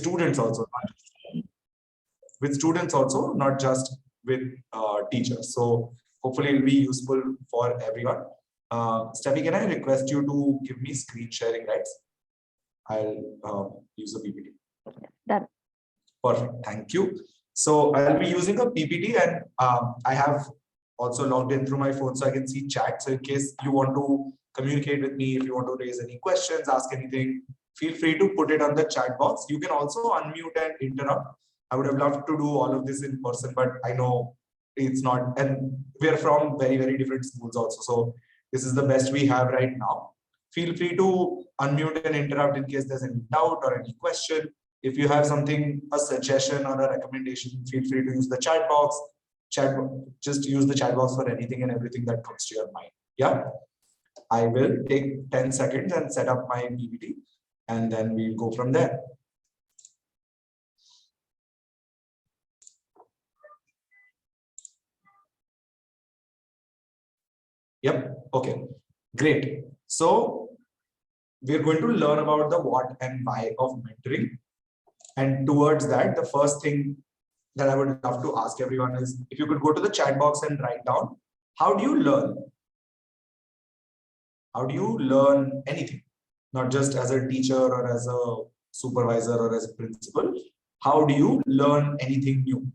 students also, not just with teachers. So hopefully it'll be useful for everyone. Steffi, can I request you to give me screen sharing rights? I'll use a PPT. Done. Perfect. Thank you. So I'll be using a PPT, and I have also logged in through my phone so I can see chat. So in case you want to communicate with me, if you want to raise any questions, ask anything, feel free to put it on the chat box. You can also unmute and interrupt. I would have loved to do all of this in person, but I know it's not, and we're from very, very different schools also. So this is the best we have right now. Feel free to unmute and interrupt in case there's any doubt or any question. If you have something, a suggestion or a recommendation, feel free to use the chat box. Just use the chat box for anything and everything that comes to your mind. Yeah, I will take 10 seconds and set up my PPT, and then we'll go from there. Yep. Okay, great. So we're going to learn about the what and why of mentoring. And towards that, the first thing that I would love to ask everyone is, if you could go to the chat box and write down, how do you learn? How do you learn anything? Not just as a teacher or as a supervisor or as a principal. How do you learn anything new?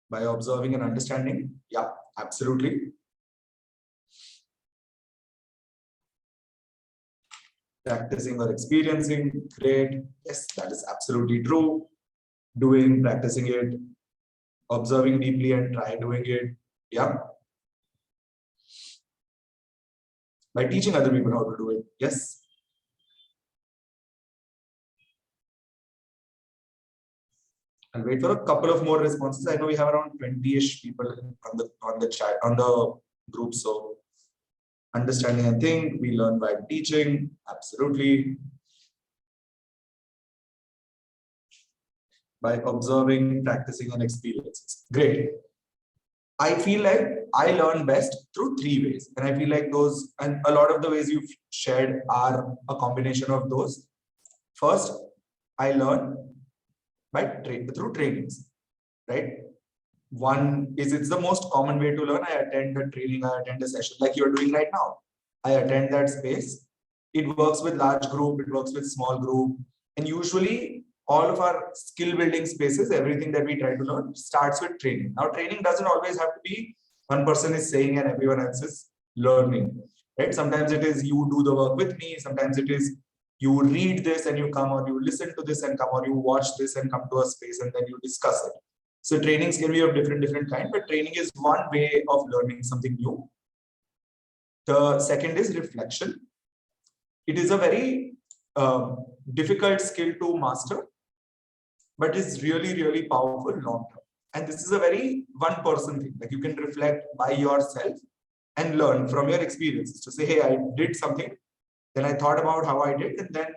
By observing and understanding? Yeah, absolutely. Practicing or experiencing? Great. Yes, that is absolutely true. Doing, practicing it, observing deeply and try doing it. Yeah. By teaching other people how to do it. Yes. I'll wait for a couple of more responses. I know we have around 20-ish people on the chat, on the group. So understanding and think, we learn by teaching. Absolutely. By observing, practicing, and experiences. Great. I feel like I learn best through 3 ways. And I feel like those, and a lot of the ways you've shared are a combination of those. First, I learn through trainings, right? One is, it's the most common way to learn. I attend a training, I attend a session like you're doing right now. I attend that space. It works with large group, it works with small group. And usually all of our skill building spaces, everything that we try to learn starts with training. Now, training doesn't always have to be one person is saying and everyone else is learning, right? Sometimes it is you do the work with me. Sometimes it is you read this and you come, or you listen to this and come, or you watch this and come to a space and then you discuss it. So trainings can be of different kind, but training is one way of learning something new. The second is reflection. It is a very difficult skill to master, but it's really, really powerful long term. And this is a very one person thing. Like, you can reflect by yourself and learn from your experiences to say, hey, I did something, then I thought about how I did, and then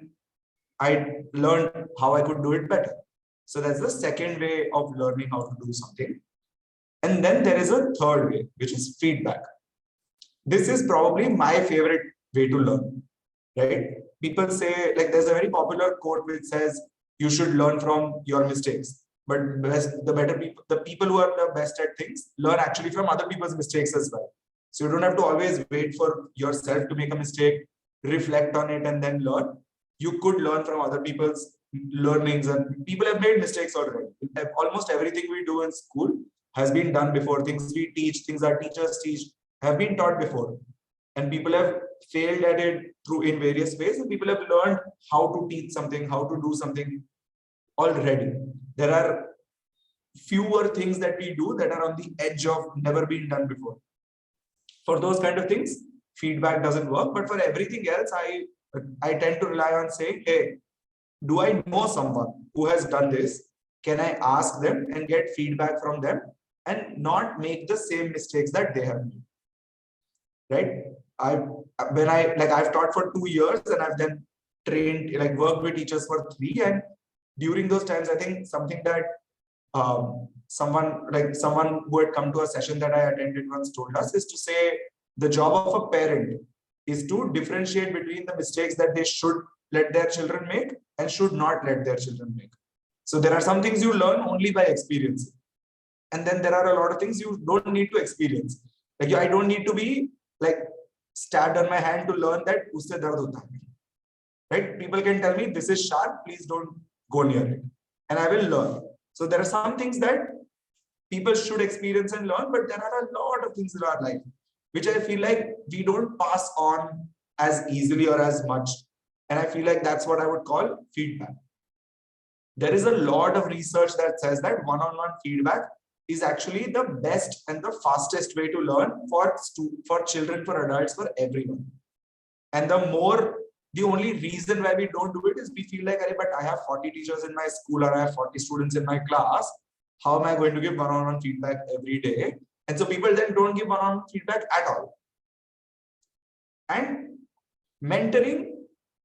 I learned how I could do it better. So that's the second way of learning how to do something. And then there is a third way, which is feedback. This is probably my favorite way to learn, right? People say, like, there's a very popular quote which says, you should learn from your mistakes. But the people who are the best at things learn actually from other people's mistakes as well. So you don't have to always wait for yourself to make a mistake, reflect on it, and then learn. You could learn from other people's learnings, and people have made mistakes already. Almost everything we do in school has been done before. Things we teach, things our teachers teach, have been taught before. And people have failed at it in various ways, and people have learned how to teach something, how to do something already. There are fewer things that we do that are on the edge of never been done before. For those kind of things, feedback doesn't work. But for everything else, I tend to rely on saying, hey, do I know someone who has done this? Can I ask them and get feedback from them and not make the same mistakes that they have made? Right? I've taught for 2 years, and I've then trained, like, worked with teachers for 3. And during those times, I think something that someone who had come to a session that I attended once told us, is to say the job of a parent is to differentiate between the mistakes that they should let their children make and should not let their children make. So there are some things you learn only by experience, and then there are a lot of things you don't need to experience. Like I don't need to be like stabbed on my hand to learn that usse dard hota hai, right? People can tell me this is sharp, please don't go near it, and I will learn. So there are some things that people should experience and learn, but there are a lot of things in our life which I feel like we don't pass on as easily or as much. And I feel like that's what I would call feedback. There is a lot of research that says that one-on-one feedback is actually the best and the fastest way to learn for children, for adults, for everyone. And the only reason why we don't do it is we feel like, but I have 40 teachers in my school or I have 40 students in my class. How am I going to give one-on-one feedback every day? And so people then don't give one-on-one feedback at all. And mentoring,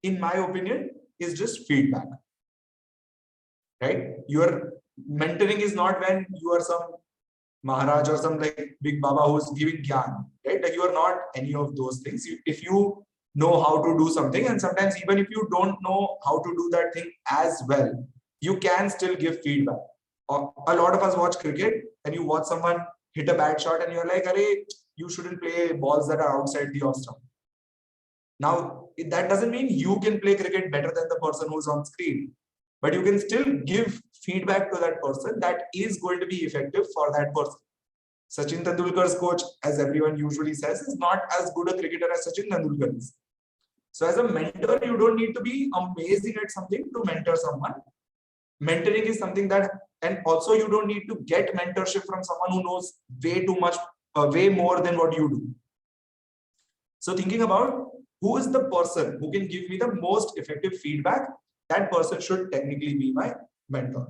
in my opinion, is just feedback, right? Your mentoring is not when you are some Maharaj or some like big Baba who's giving gyan, right? Like you are not any of those things. If you know how to do something, and sometimes even if you don't know how to do that thing as well, you can still give feedback. A lot of us watch cricket and you watch someone hit a bad shot and you're like, "Arey, you shouldn't play balls that are outside the off stump." Now, that doesn't mean you can play cricket better than the person who's on screen, but you can still give feedback to that person that is going to be effective for that person. Sachin Tendulkar's coach, as everyone usually says, is not as good a cricketer as Sachin Tendulkar is. So as a mentor, you don't need to be amazing at something to mentor someone. Mentoring is something that, and also you don't need to get mentorship from someone who knows way too much, way more than what you do. So thinking about who is the person who can give me the most effective feedback, that person should technically be my mentor,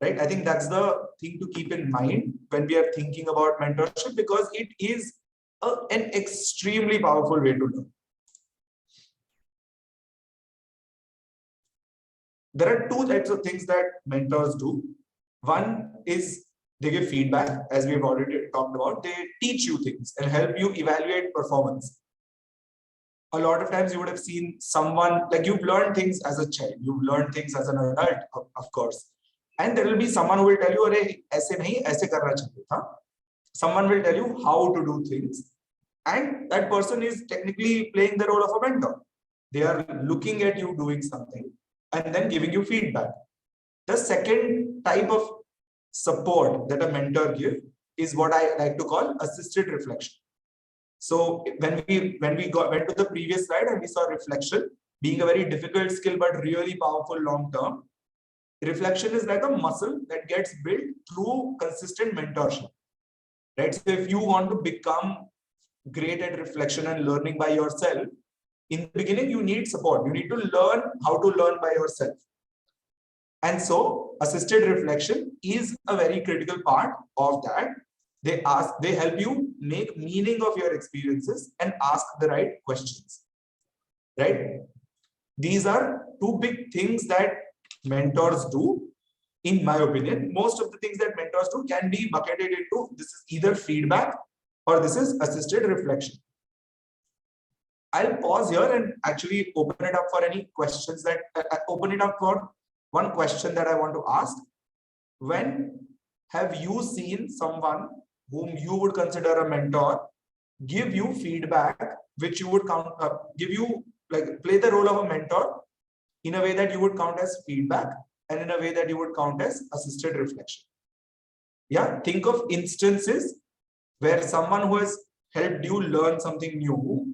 right? I think that's the thing to keep in mind when we are thinking about mentorship, because it is an extremely powerful way to learn. There are two types of things that mentors do. One is they give feedback, as we've already talked about. They teach you things and help you evaluate performance. A lot of times you would have seen someone, like you've learned things as a child, you've learned things as an adult, of course. And there will be someone who will tell you, aise nahi, aise karna chahiye tha. Someone will tell you how to do things. And that person is technically playing the role of a mentor. They are looking at you doing something and then giving you feedback. The second type of support that a mentor gives is what I like to call assisted reflection. So when we went to the previous slide and we saw reflection being a very difficult skill but really powerful long term, reflection is like a muscle that gets built through consistent mentorship, right? So if you want to become great at reflection and learning by yourself, in the beginning you need support. You need to learn how to learn by yourself. And so assisted reflection is a very critical part of that. They help you make meaning of your experiences and ask the right questions, right? These are two big things that mentors do. In my opinion, most of the things that mentors do can be bucketed into this is either feedback or this is assisted reflection. I'll pause here and actually open it up for any questions that open it up for one question that I want to ask. When have you seen someone whom you would consider a mentor give you feedback which you would count give you like play the role of a mentor in a way that you would count as feedback and in a way that you would count as assisted reflection? Yeah, think of instances where someone who has helped you learn something new.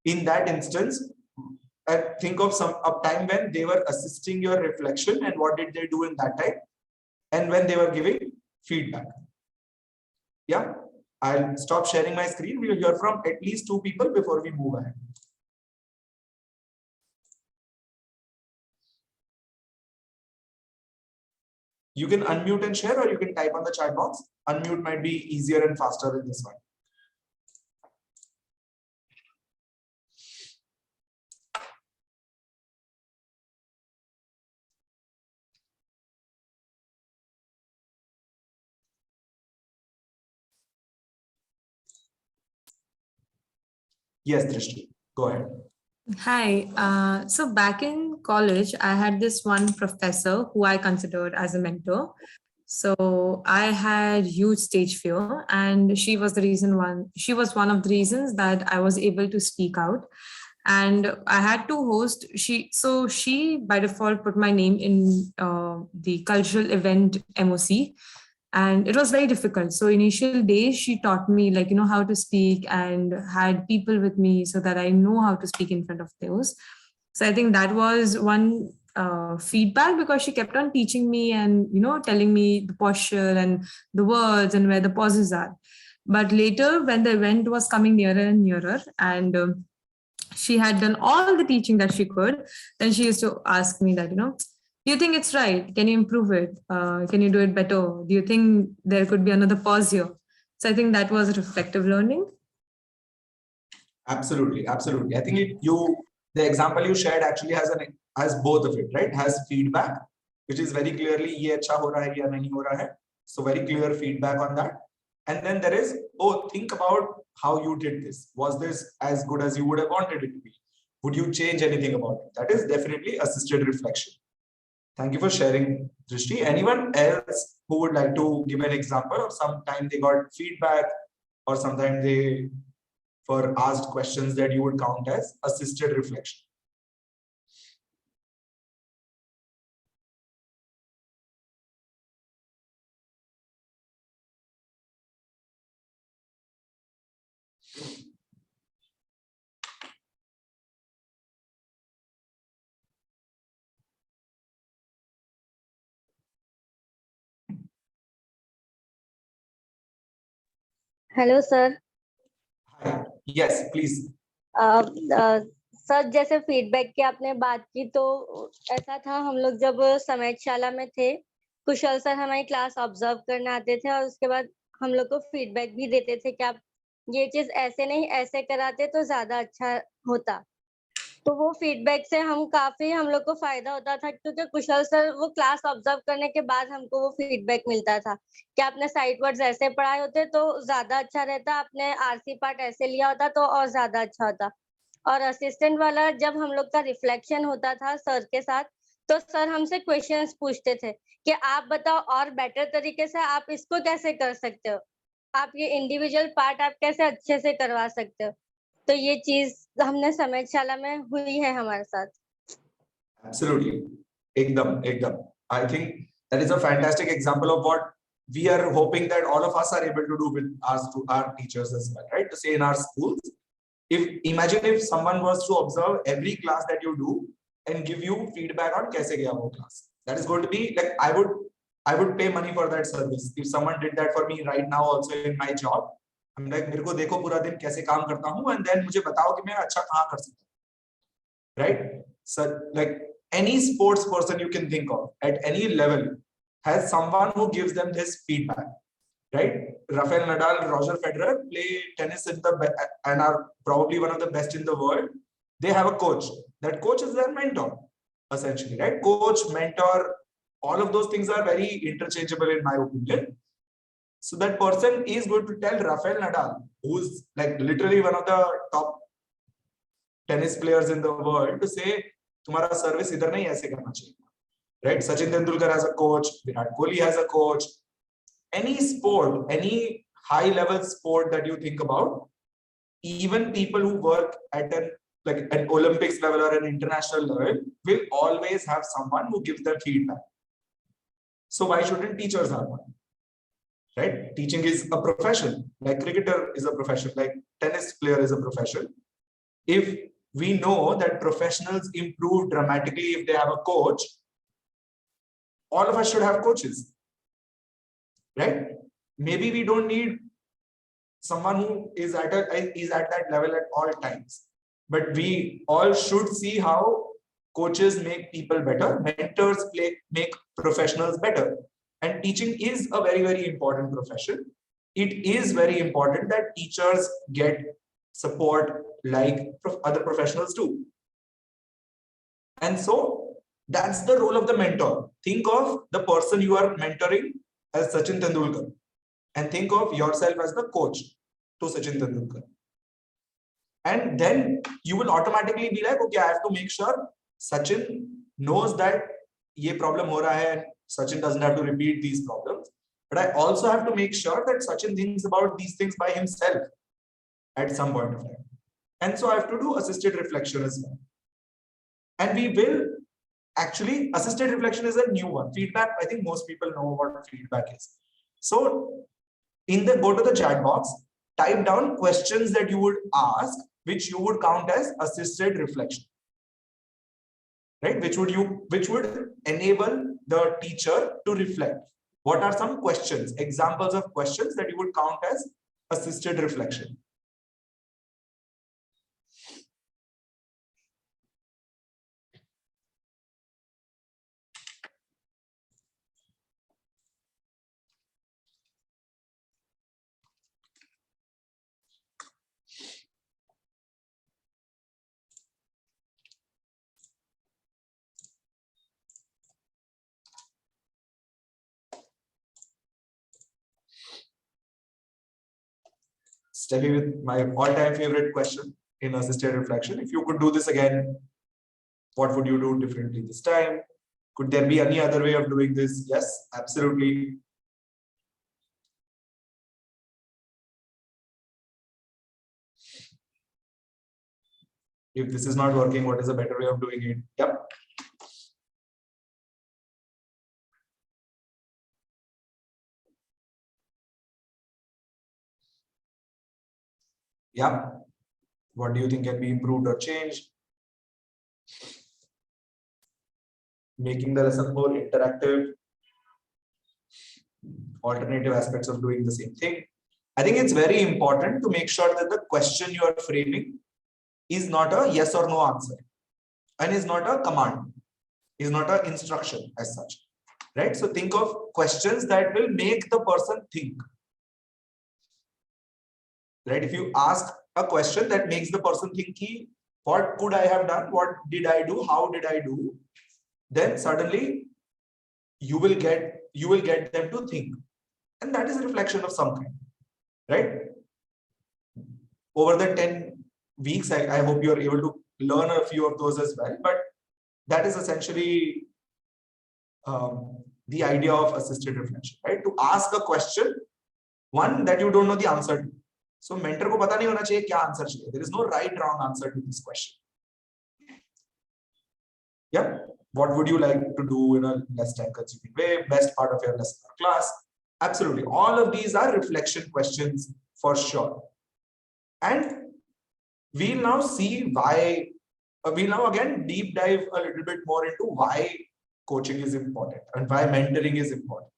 In that instance, think of a time when they were assisting your reflection and what did they do in that time, and when they were giving feedback. Yeah, I'll stop sharing my screen. We'll hear from at least two people before we move ahead. You can unmute and share, or you can type on the chat box. Unmute might be easier and faster with this one. Yes, Drishti, go ahead. Hi. So back in college, I had this one professor who I considered as a mentor. So I had huge stage fear, and she was one of the reasons that I was able to speak out. And I had to host. She by default put my name in the cultural event MOC, and it was very difficult. So initial days she taught me, like, how to speak, and had people with me so that I know how to speak in front of those. So I think that was one feedback, because she kept on teaching me and telling me the posture and the words and where the pauses are. But later, when the event was coming nearer and nearer, and she had done all the teaching that she could, then she used to ask me that, do you think it's right? Can you improve it? Can you do it better? Do you think there could be another pause here? So I think that was reflective learning. Absolutely, absolutely. I think the example you shared actually has both of it, right? Has feedback, which is very clearly ye acha ho raha hai ya nahi ho raha hai. So very clear feedback on that. And then there is, think about how you did this. Was this as good as you would have wanted it to be? Would you change anything about it? That is definitely assisted reflection. Thank you for sharing, Drishti. Anyone else who would like to give an example of sometime they got feedback, or sometime they for asked questions that you would count as assisted reflection? Hello sir. Yes, please. Sir, जैसे feedback की आपने बात की, तो ऐसा था, हम लोग जब समेतशाला में थे, कुशल सर हमारी क्लास ऑब्जर्व करने आते थे और उसके बाद हम लोग को फीडबैक भी देते थे कि आप ये चीज ऐसे नहीं ऐसे कराते तो ज्यादा अच्छा होता। तो वो फीडबैक से हम लोग को फायदा होता था, क्योंकि कुशल सर वो क्लास ऑब्जर्व करने के बाद हमको वो फीडबैक मिलता था कि आपने साइट वर्ड्स ऐसे पढ़ाए होते तो ज्यादा अच्छा रहता, आपने आरसी पार्ट ऐसे लिया होता तो और ज्यादा अच्छा होता। और असिस्टेंट वाला जब हम लोग का रिफ्लेक्शन होता था सर के साथ, तो सर हमसे क्वेश्चंस पूछते थे कि आप बताओ और बेटर तरीके से आप इसको कैसे कर सकते हो, आप ये इंडिविजुअल पार्ट आप कैसे अच्छे से करवा सकते हो। तो ये चीज हमने समेतशाला में हुई है हमारे साथ। Absolutely, ekdam. I think that is a fantastic example of what we are hoping that all of us are able to do with our teachers as well, right? To say in our schools, imagine if someone was to observe every class that you do and give you feedback on kaise gaya wo class. That is going to be like, I would pay money for that service if someone did that for me right now also in my job. I'm like, मेरे को देखो पूरा दिन कैसे काम करता हूँ, and then मुझे बताओ कि मैं अच्छा कहाँ कर सकता हूँ, right? So like any sports person you can think of at any level has someone who gives them this feedback, right? Rafael Nadal, Roger Federer play tennis and are probably one of the best in the world. They have a coach. That coach is their mentor, essentially, right? Coach, mentor, all of those things are very interchangeable in my opinion. So that person is going to tell Rafael Nadal, who's like literally one of the top tennis players in the world, to say, तुम्हारा service इधर नहीं ऐसे करना चाहिए, right? Sachin Tendulkar has a coach, Virat Kohli has a coach. Any sport, any high level sport that you think about, even people who work at an Olympics level or an international level will always have someone who gives them feedback. So why shouldn't teachers have one? Right? Teaching is a profession, like cricketer is a profession, like tennis player is a profession. If we know that professionals improve dramatically if they have a coach, all of us should have coaches, right? Maybe we don't need someone who is at that level at all times, but we all should see how coaches make people better, mentors make professionals better. And teaching is a very, very important profession. It is very important that teachers get support like other professionals do. And so that's the role of the mentor. Think of the person you are mentoring as Sachin Tendulkar, and think of yourself as the coach to Sachin Tendulkar. And then you will automatically be like, okay, I have to make sure Sachin knows that ye problem ho raha hai, and Sachin doesn't have to repeat these problems. But I also have to make sure that Sachin thinks about these things by himself at some point of time. And so I have to do assisted reflection as well. And we will actually, assisted reflection is a new one. Feedback, I think most people know what feedback is. So go to the chat box, type down questions that you would ask, which you would count as assisted reflection, right? Which would enable the teacher to reflect. What are some questions, examples of questions that you would count as assisted reflection? Steffi, with my all-time favorite question in assisted reflection. If you could do this again, what would you do differently this time? Could there be any other way of doing this? Yes, absolutely. If this is not working, what is a better way of doing it? Yep. Yeah. What do you think can be improved or changed? Making the lesson more interactive. Alternative aspects of doing the same thing. I think it's very important to make sure that the question you are framing is not a yes or no answer and is not a command, is not an instruction as such, right? So think of questions that will make the person think, right? If you ask a question that makes the person think, what could I have done? What did I do? How did I do? Then suddenly you will get them to think. And that is a reflection of some kind, right? Over the 10 weeks, I hope you're able to learn a few of those as well. But that is essentially the idea of assisted reflection, right? To ask a question, one that you don't know the answer to. So mentor को पता नहीं होना चाहिए क्या answer चाहिए. There is no right wrong answer to this question. Yeah. What would you like to do in a less time consuming way? Best part of your lesson or class? Absolutely. All of these are reflection questions for sure. And we'll now see why, we'll now again deep dive a little bit more into why coaching is important and why mentoring is important,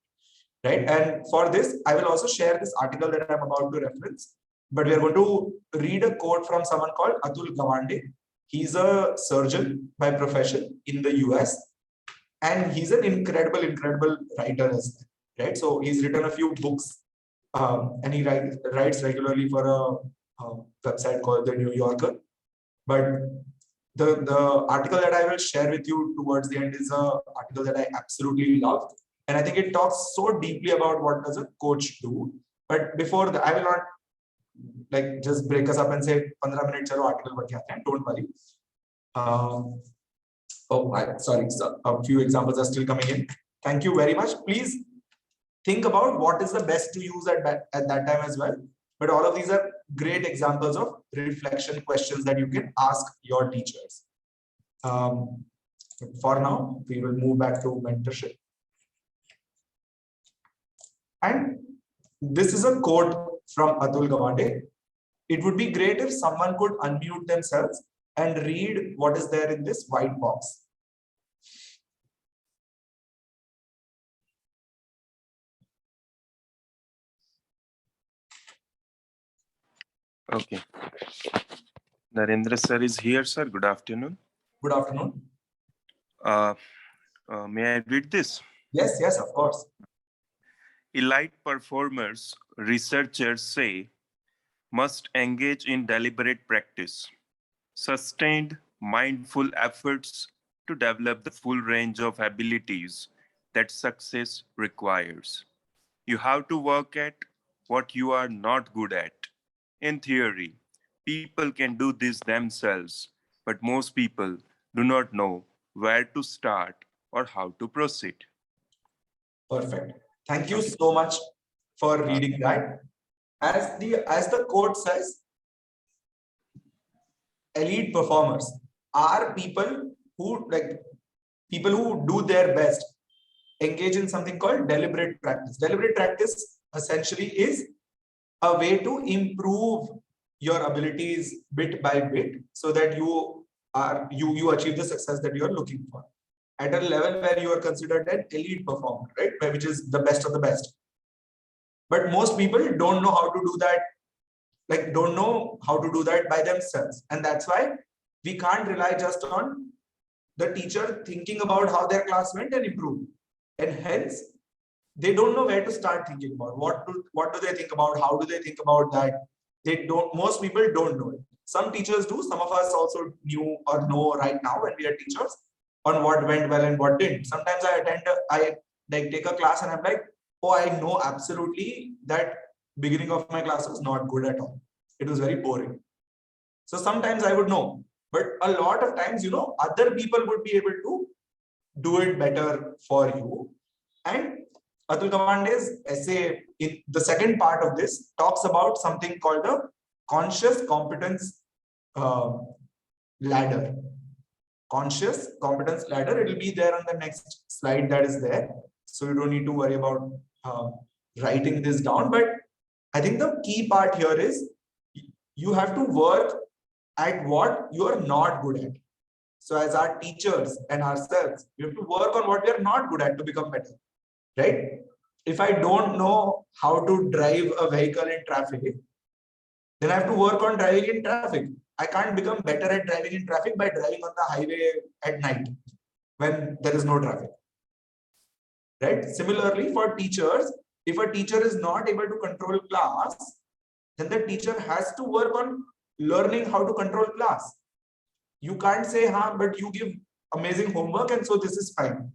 right? And for this, I will also share this article that I'm about to reference, but we are going to read a quote from someone called Atul Gawande. He's a surgeon by profession in the US, and he's an incredible writer as well, right? So he's written a few books, and he writes regularly for a website called The New Yorker. But the article that I will share with you towards the end is an article that I absolutely love. And I think it talks so deeply about what does a coach do. But before that, I will not like just break us up and say 15 minutes chalo article padh ke aate hain. Don't worry. Sorry, a few examples are still coming in. Thank you very much. Please think about what is the best to use at that time as well. But all of these are great examples of reflection questions that you can ask your teachers. For now, we will move back to mentorship. And this is a quote from Atul Gawande. It would be great if someone could unmute themselves and read what is there in this white box. Okay. Narendra sir is here, sir. Good afternoon. Good afternoon. May I read this? Yes, of course. Elite performers, researchers say, must engage in deliberate practice, sustained, mindful efforts to develop the full range of abilities that success requires. You have to work at what you are not good at. In theory, People can do this themselves, but most people do not know where to start or how to proceed. Perfect. Thank you so much for reading that. As the quote says, elite performers are people who do their best, engage in something called deliberate practice. Deliberate practice essentially is a way to improve your abilities bit by bit so that you achieve the success that you are looking for at a level where you are considered an elite performer, right? Which is the best of the best. But most people don't know how to do that, don't know how to do that by themselves. And that's why we can't rely just on the teacher thinking about how their class went and improve. And hence, they don't know where to start thinking about what do they think about, how do they think about that. Most people don't know it. Some teachers do, some of us also knew or know right now when we are teachers on what went well and what didn't. Sometimes I take a class and I'm like, oh, I know absolutely that beginning of my class was not good at all. It was very boring. So sometimes I would know, but a lot of times, other people would be able to do it better for you. And Atul Gawande's essay, in the second part of this, talks about something called a conscious competence ladder. Conscious competence ladder. It will be there on the next slide that is there. So you don't need to worry about writing this down. But I think the key part here is you have to work at what you are not good at. So as our teachers and ourselves, we have to work on what we are not good at to become better, right? If I don't know how to drive a vehicle in traffic, then I have to work on driving in traffic. I can't become better at driving in traffic by driving on the highway at night when there is no traffic, right? Similarly, for teachers, if a teacher is not able to control class, then the teacher has to work on learning how to control class. You can't say, but you give amazing homework and so this is fine.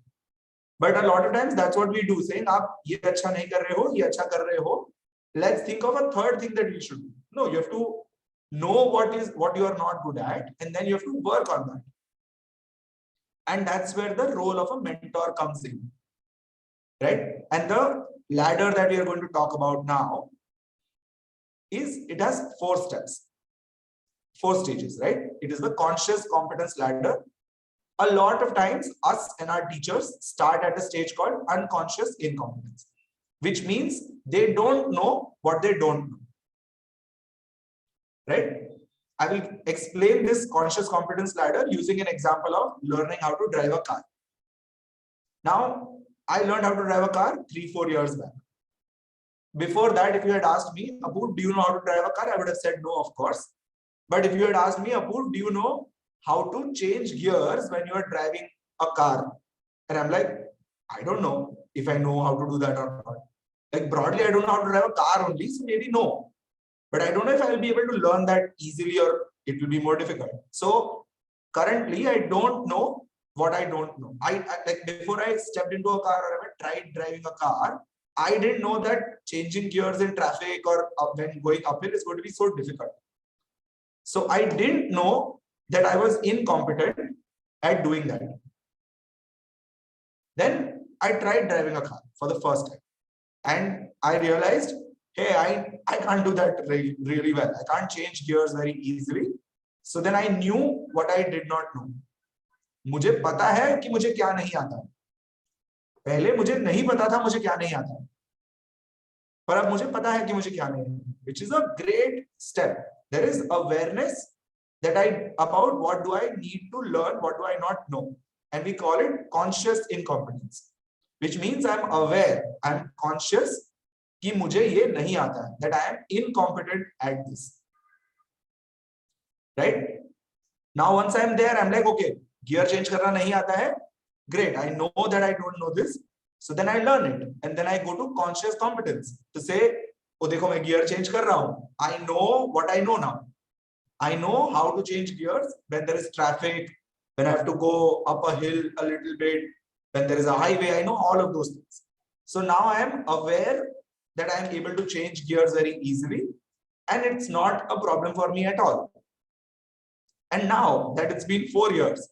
But a lot of times that's what we do, saying, "Aap ye acha nahi kar rahe ho, ye acha kar rahe ho." Let's think of a third thing that we should do. No, you have to know what you are not good at, and then you have to work on that. And that's where the role of a mentor comes in, right? And the ladder that we are going to talk about now it has 4 steps, 4 stages, right? It is the conscious competence ladder. A lot of times, us and our teachers start at a stage called unconscious incompetence, which means they don't know what they don't know, right? I will explain this conscious competence ladder using an example of learning how to drive a car. Now, I learned how to drive a car 3-4 years back. Before that, if you had asked me, Apu, do you know how to drive a car? I would have said no, of course. But if you had asked me, Apu, do you know how to change gears when you are driving a car? And I'm like, I don't know if I know how to do that or not. Like broadly, I don't know how to drive a car only, so maybe no. But I don't know if I will be able to learn that easily or it will be more difficult. So currently, I don't know what I don't know. I like before I stepped into a car or ever tried driving a car, I didn't know that changing gears in traffic or when going uphill is going to be so difficult. So I didn't know that I was incompetent at doing that. Then I tried driving a car for the first time. And I realized, hey, I can't do that really well. I can't change gears very easily. So then I knew what I did not know. मुझे पता है कि मुझे क्या नहीं आता. पहले मुझे नहीं पता था मुझे क्या नहीं आता. पर अब मुझे पता है कि मुझे क्या नहीं आता. Which is a great step. There is awareness about what do I need to learn, what do I not know. And we call it conscious incompetence. Which means I'm aware, I'm conscious कि मुझे ये नहीं आता है, that I am incompetent at this. Right? Now once I'm there, I'm like, okay, gear change करना नहीं आता है. Great, I know that I don't know this. So then I learn it. And then I go to conscious competence to say, oh देखो मैं gear change कर रहा हूँ. I know what I know now. I know how to change gears when there is traffic, when I have to go up a hill a little bit, when there is a highway. I know all of those things. So now I am aware that I am able to change gears very easily. and it's not a problem for me at all. And now that it's been 4 years,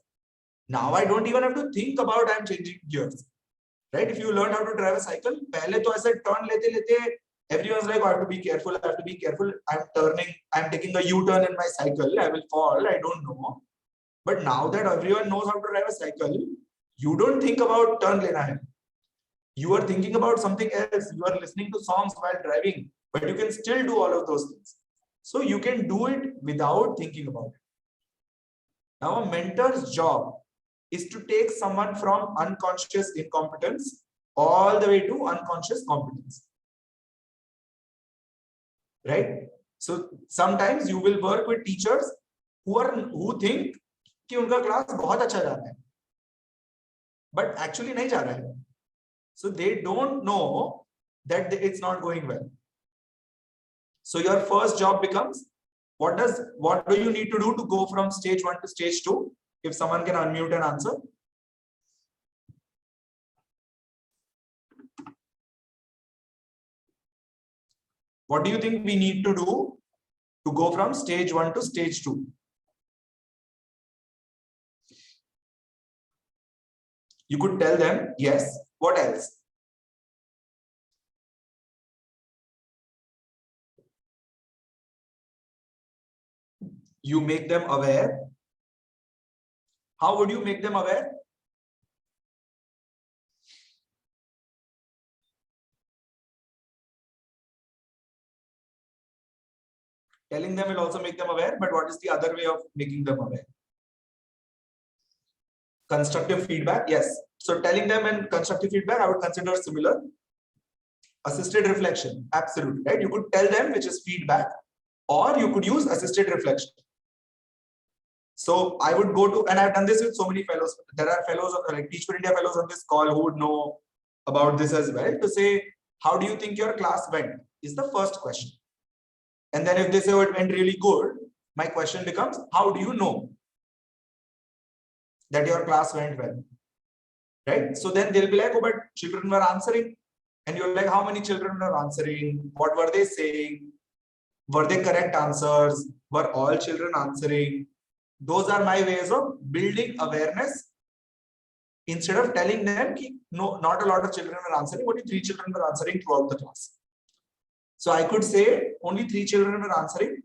now I don't even have to think about I'm changing gears. Right? If you learn how to drive a cycle, pehle to aise turn lete, everyone's like, oh, I have to be careful, I have to be careful. I'm taking a U-turn in my cycle, I will fall, I don't know. But now that everyone knows how to drive a cycle, you don't think about turn lena hai. You are thinking about something else. You are listening to songs while driving, but you can still do all of those things. So you can do it without thinking about it. Now, a mentor's job is to take someone from unconscious incompetence all the way to unconscious competence. Right? So sometimes you will work with teachers who think कि उनका class बहुत अच्छा जा रहा है, but actually नहीं जा रहा है. So they don't know that it's not going well. So your first job becomes, what do you need to do to go from stage 1 to stage 2? If someone can unmute and answer. What do you think we need to do to go from stage 1 to stage 2? You could tell them, yes. What else? You make them aware. How would you make them aware? Telling them will also make them aware, but what is the other way of making them aware? Constructive feedback, yes. So telling them and constructive feedback, I would consider similar. Assisted reflection, absolutely, right? You could tell them, which is feedback, or you could use assisted reflection. So I would go to, and I've done this with so many fellows. There are fellows, like Teach for India fellows on this call who would know about this as well, to say, how do you think your class went? Is the first question. And then if they say, oh, it went really good, my question becomes, how do you know that your class went well? Right? So then they'll be like, oh, but children were answering. And you're like, how many children were answering? What were they saying? Were they correct answers? Were all children answering? Those are my ways of building awareness. Instead of telling them, no, not a lot of children were answering, only 3 children were answering throughout the class. So I could say only 3 children were answering,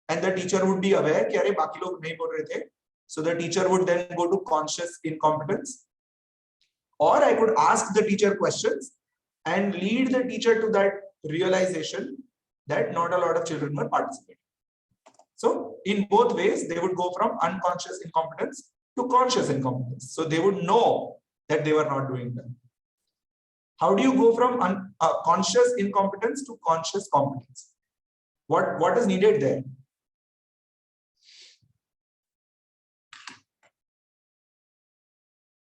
and the teacher would be aware कि अरे बाकी लोग नहीं बोल रहे थे. So the teacher would then go to conscious incompetence. Or I could ask the teacher questions and lead the teacher to that realization that not a lot of children were participating. So in both ways, they would go from unconscious incompetence to conscious incompetence. So they would know that they were not doing well. How do you go from conscious incompetence to conscious competence? What is needed there?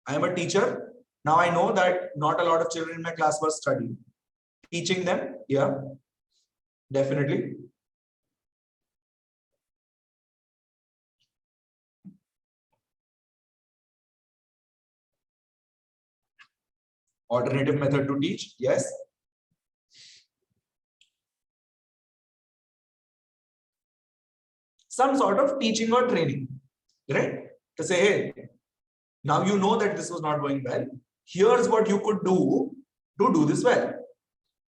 I am a teacher. Now I know that not a lot of children in my class were studying. Teaching them, yeah, definitely. Alternative method to teach, yes. Some sort of teaching or training, right? To say, hey, now you know that this was not going well. Here's what you could do to do this well.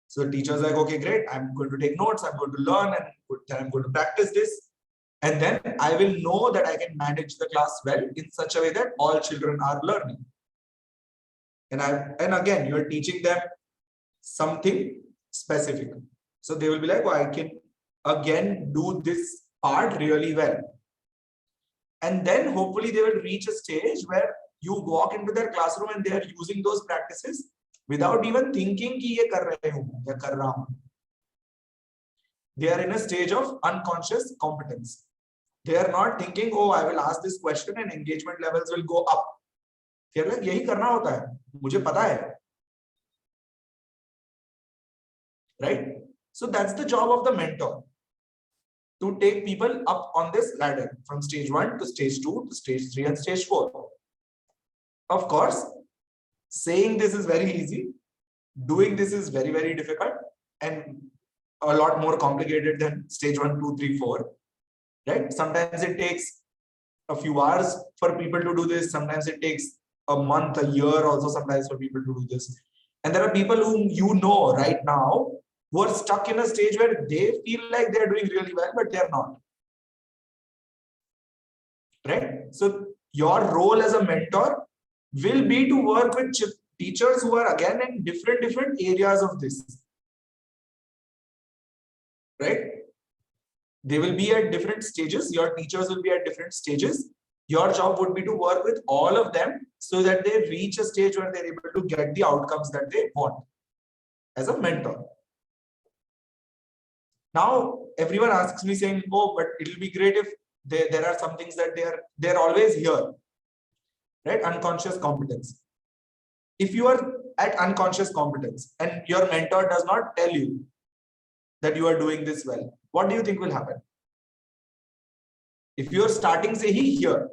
So the teacher's like, okay, great. I'm going to take notes. I'm going to learn, and then I'm going to practice this. And then I will know that I can manage the class well in such a way that all children are learning. And again, you're teaching them something specific. So they will be like, oh, I can again do this part really well. And then hopefully they will reach a stage where you walk into their classroom and they are using those practices without even thinking कि ये कर रहे हूँ या कर रहा हूँ. They are in a stage of unconscious competence. They are not thinking, oh, I will ask this question and engagement levels will go up. They are like, यही करना होता है, मुझे पता है. Right? So that's the job of the mentor, to take people up on this ladder from stage 1 to stage 2 to stage 3 and stage 4. Of course, saying this is very easy, doing this is very, very difficult. And a lot more complicated than stage 1, 2, 3, 4, right? Sometimes it takes a few hours for people to do this. Sometimes it takes a month, a year also sometimes for people to do this. And there are people whom you know right now who are stuck in a stage where they feel like they're doing really well, but they're not. Right? So your role as a mentor will be to work with teachers who are again in different areas of this. Right? They will be at different stages. Your teachers will be at different stages. Your job would be to work with all of them so that they reach a stage where they're able to get the outcomes that they want as a mentor. Now, everyone asks me saying, oh, but it'll be great if there are some things that they're always here, right? Unconscious competence. If you are at unconscious competence and your mentor does not tell you that you are doing this well, what do you think will happen? If you're starting, say, here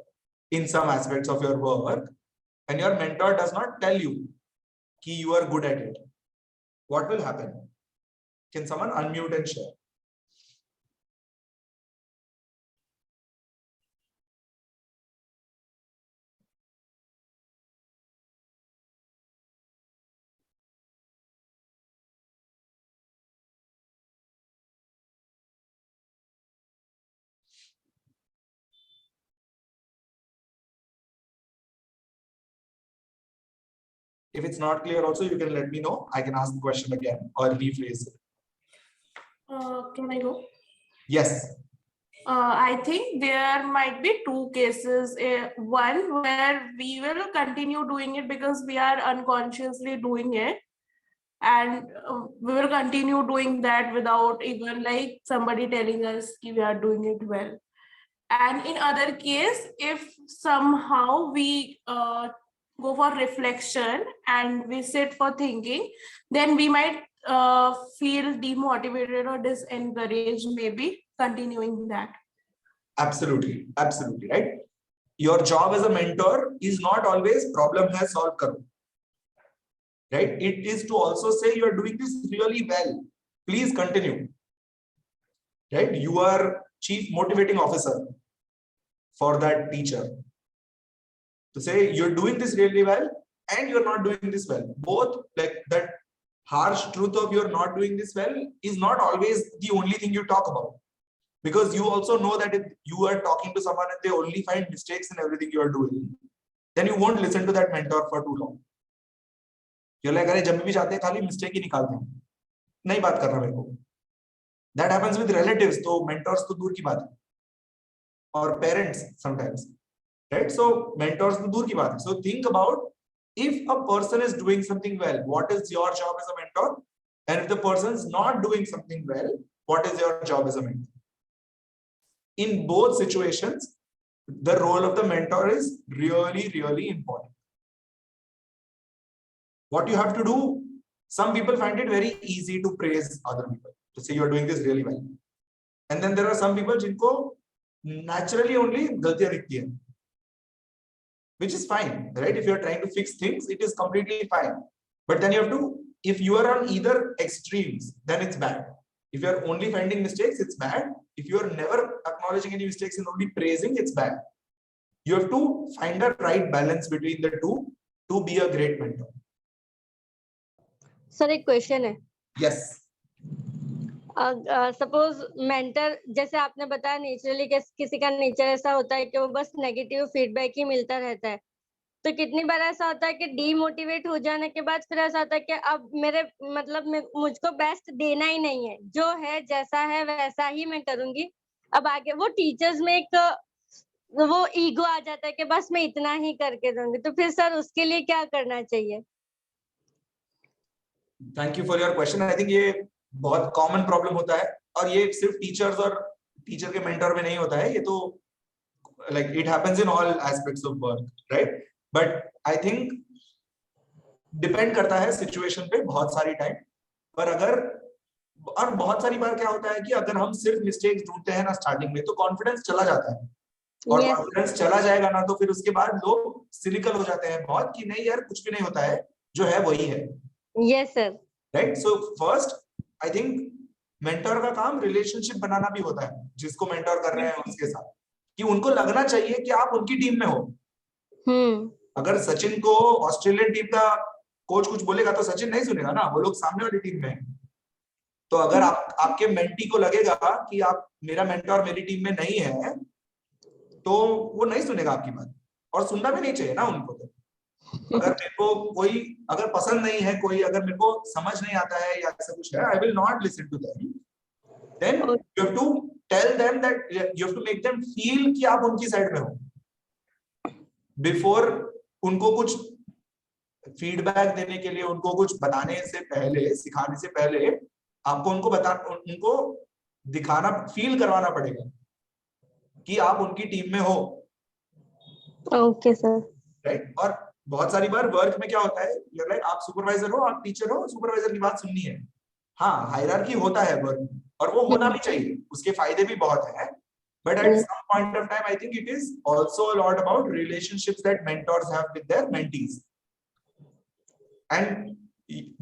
in some aspects of your work and your mentor does not tell you that you are good at it, what will happen? Can someone unmute and share? If it's not clear also, you can let me know. I can ask the question again or rephrase it. Can I go? Yes. I think there might be two cases. One where we will continue doing it because we are unconsciously doing it. And we will continue doing that without even like somebody telling us we are doing it well. And in other case, if somehow we go for reflection and we sit for thinking, then we might feel demotivated or disengaged, maybe continuing that. Absolutely. Absolutely. Right. Your job as a mentor is not always problem hai solve karo. Right. It is to also say you are doing this really well. Please continue. Right. You are chief motivating officer for that teacher. To say you're doing this really well and you're not doing this well. Both, like that harsh truth of you're not doing this well is not always the only thing you talk about. Because you also know that if you are talking to someone and they only find mistakes in everything you are doing, then you won't listen to that mentor for too long. You're like, अरे जब भी जाते हैं खाली mistake ही निकालते हैं, नहीं बात करना मेरे को. That happens with relatives, तो mentors तो दूर की बात है. Or parents sometimes, right? So mentors तो दूर की बात है. So think about if a person is doing something well, what is your job as a mentor? And if the person is not doing something well, what is your job as a mentor? In both situations, the role of the mentor is really, really important. What you have to do, some people find it very easy to praise other people, to say you're doing this really well. And then there are some people jinko naturally only galtiyan dikhti hai, which is fine, right? If you're trying to fix things, it is completely fine. But then you have to, if you are on either extremes, then it's bad. If you're only finding mistakes, it's bad. If you're never acknowledging any mistakes and only praising, it's bad. You have to find a right balance between the two to be a great mentor. Sir एक question है. Yes. Suppose mentor, जैसे आपने बताया naturally किसी का nature ऐसा होता है कि वो बस नेगेटिव फीडबैक ही मिलता रहता है, तो कितनी बार ऐसा होता है कि डीमोटिवेट हो जाने के बाद फिर ऐसा होता है कि अब मेरे मतलब मुझको बेस्ट देना ही नहीं है, जो है जैसा है वैसा ही मैं करूंगी, अब आगे वो टीचर्स में एक वो ईगो आ जाता है कि बस मैं इतना ही करके दूंगी, तो फिर सर उसके लिए क्या करना चाहिए? Thank you for your question. I think ये बहुत कॉमन प्रॉब्लम होता है और ये सिर्फ टीचर्स और टीचर के मेंटर में नहीं होता है, ये तो like it happens in all aspects of work, right? But I think depend करता है सिचुएशन पे बहुत सारी टाइम. पर अगर और बहुत सारी बार क्या होता है कि अगर हम सिर्फ मिस्टेक्स ढूंढते हैं ना स्टार्टिंग में, तो कॉन्फिडेंस चला जाता है. और कॉन्फिडेंस चला जाएगा ना, तो फिर उसके बाद लोग सिनिकल हो जाते हैं बहुत कि नहीं यार कुछ भी नहीं होता है, जो है वही है. Yes sir. Right? So first, I think mentor का काम रिलेशनशिप बनाना भी होता है जिसको मेंटर कर रहे हैं उसके साथ, कि उनको लगना चाहिए कि आप उनकी टीम में हो। अगर सचिन को ऑस्ट्रेलियन टीम का कोच कुछ बोलेगा तो सचिन नहीं सुनेगा ना, वो लोग सामने वाली टीम में है। तो अगर आपके मेंटी को लगेगा कि आप मेरा मेंटर मेरी टीम में नहीं है, तो वो नहीं सुनेगा आपकी बात, और सुनना भी नहीं चाहिए ना उनको। तो अगर मेरे को कोई अगर पसंद नहीं है, कोई अगर मेरे को समझ नहीं आता है या ऐसा कुछ है, I will not listen to them. Then you have to tell them that you have to make them feel कि आप उनकी साइड में हो। बिफोर उनको कुछ फीडबैक देने के लिए, उनको कुछ बताने से पहले, सिखाने से पहले आपको उनको दिखाना, फील करवाना पड़ेगा कि आप उनकी टीम में हो। Okay sir. राइट। और बहुत सारी बार वर्क में क्या होता है, लाइक आप सुपरवाइजर हो, आप टीचर हो, सुपरवाइजर की बात सुननी है। हाँ, हायरार्की होता है वर्क में, और वो होना भी चाहिए, उसके फायदे भी बहुत हैं। But at some point of time, I think it is also a lot about relationships that mentors have with their mentees. And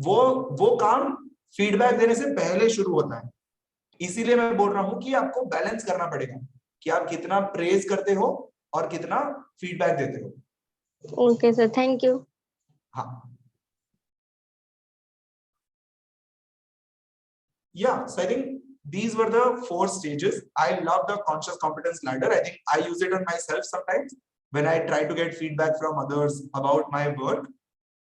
वो काम फीडबैक देने से पहले शुरू होता है। इसीलिए मैं बोल रहा हूँ कि आपको बैलेंस करना पड़ेगा कि आप कितना प्रेज करते हो और कितना फीडबैक देते हो। Okay sir, thank you. हाँ, yeah, so I think these were the 4 stages. I love the conscious competence ladder. I think I use it on myself sometimes when I try to get feedback from others about my work.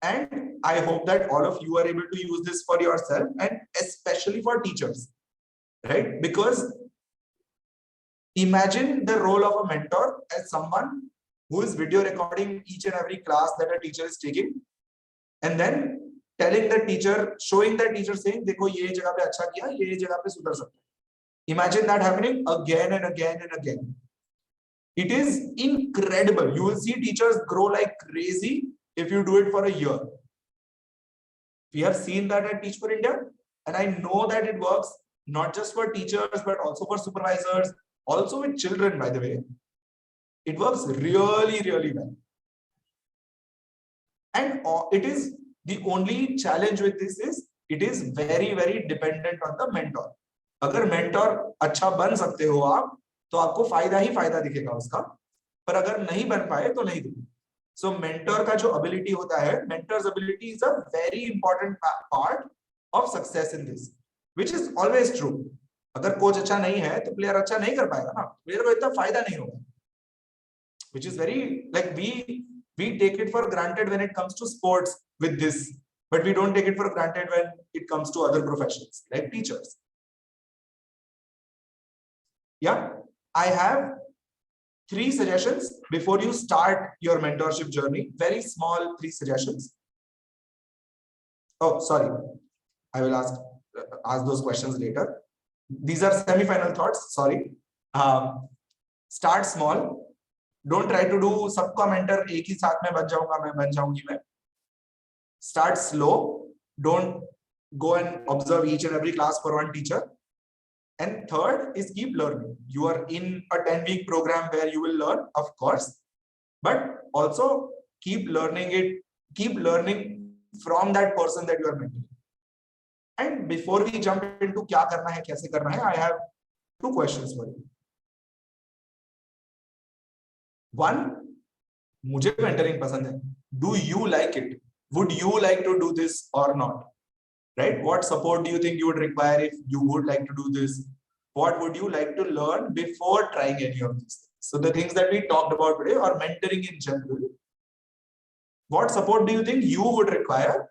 And I hope that all of you are able to use this for yourself, and especially for teachers, right? Because imagine the role of a mentor as someone who is video recording each and every class that a teacher is taking, and then telling the teacher, showing the teacher saying, देखो ये जगह पे अच्छा किया, ये जगह पे सुधर सकते हैं। Imagine that happening again and again and again. It is incredible. You will see teachers grow like crazy if you do it for a year. We have seen that at Teach for India, and I know that it works not just for teachers but also for supervisors, also with children, by the way. It works really, really well. And it is the only challenge with this is it is very, very dependent on the mentor. अगर mentor अच्छा बन सकते हो आप, तो आपको फायदा ही फायदा दिखेगा उसका, पर अगर नहीं बन पाए तो नहीं दिखेगा। So mentor का जो ability होता है, mentor's ability is a very important part of success in this, which is always true. अगर कोच अच्छा नहीं है तो प्लेयर अच्छा नहीं कर पाएगा ना, प्लेयर को इतना फायदा नहीं होगा। Which is very, like, we take it for granted when it comes to sports with this, but we don't take it for granted when it comes to other professions like teachers. Yeah, I have 3 suggestions before you start your mentorship journey. Very small 3 suggestions. Oh, sorry, I will ask those questions later. These are semi-final thoughts. Sorry. Start small. Don't try to do सबका mentor एक ही साथ में बन जाऊंगा मैं, बन जाऊंगी मैं. Start slow. Don't go and observe each and every class for one teacher. And third is keep learning. You are in a 10-week program where you will learn, of course, but also keep learning it. Keep learning from that person that you are mentoring. And before we jump into क्या करना है, कैसे करना है, I have 2 questions for you. One, मुझे mentoring पसंद है. Do you like it? Would you like to do this or not? Right? What support do you think you would require if you would like to do this? What would you like to learn before trying any of these things? So the things that we talked about today, or mentoring in general, what support do you think you would require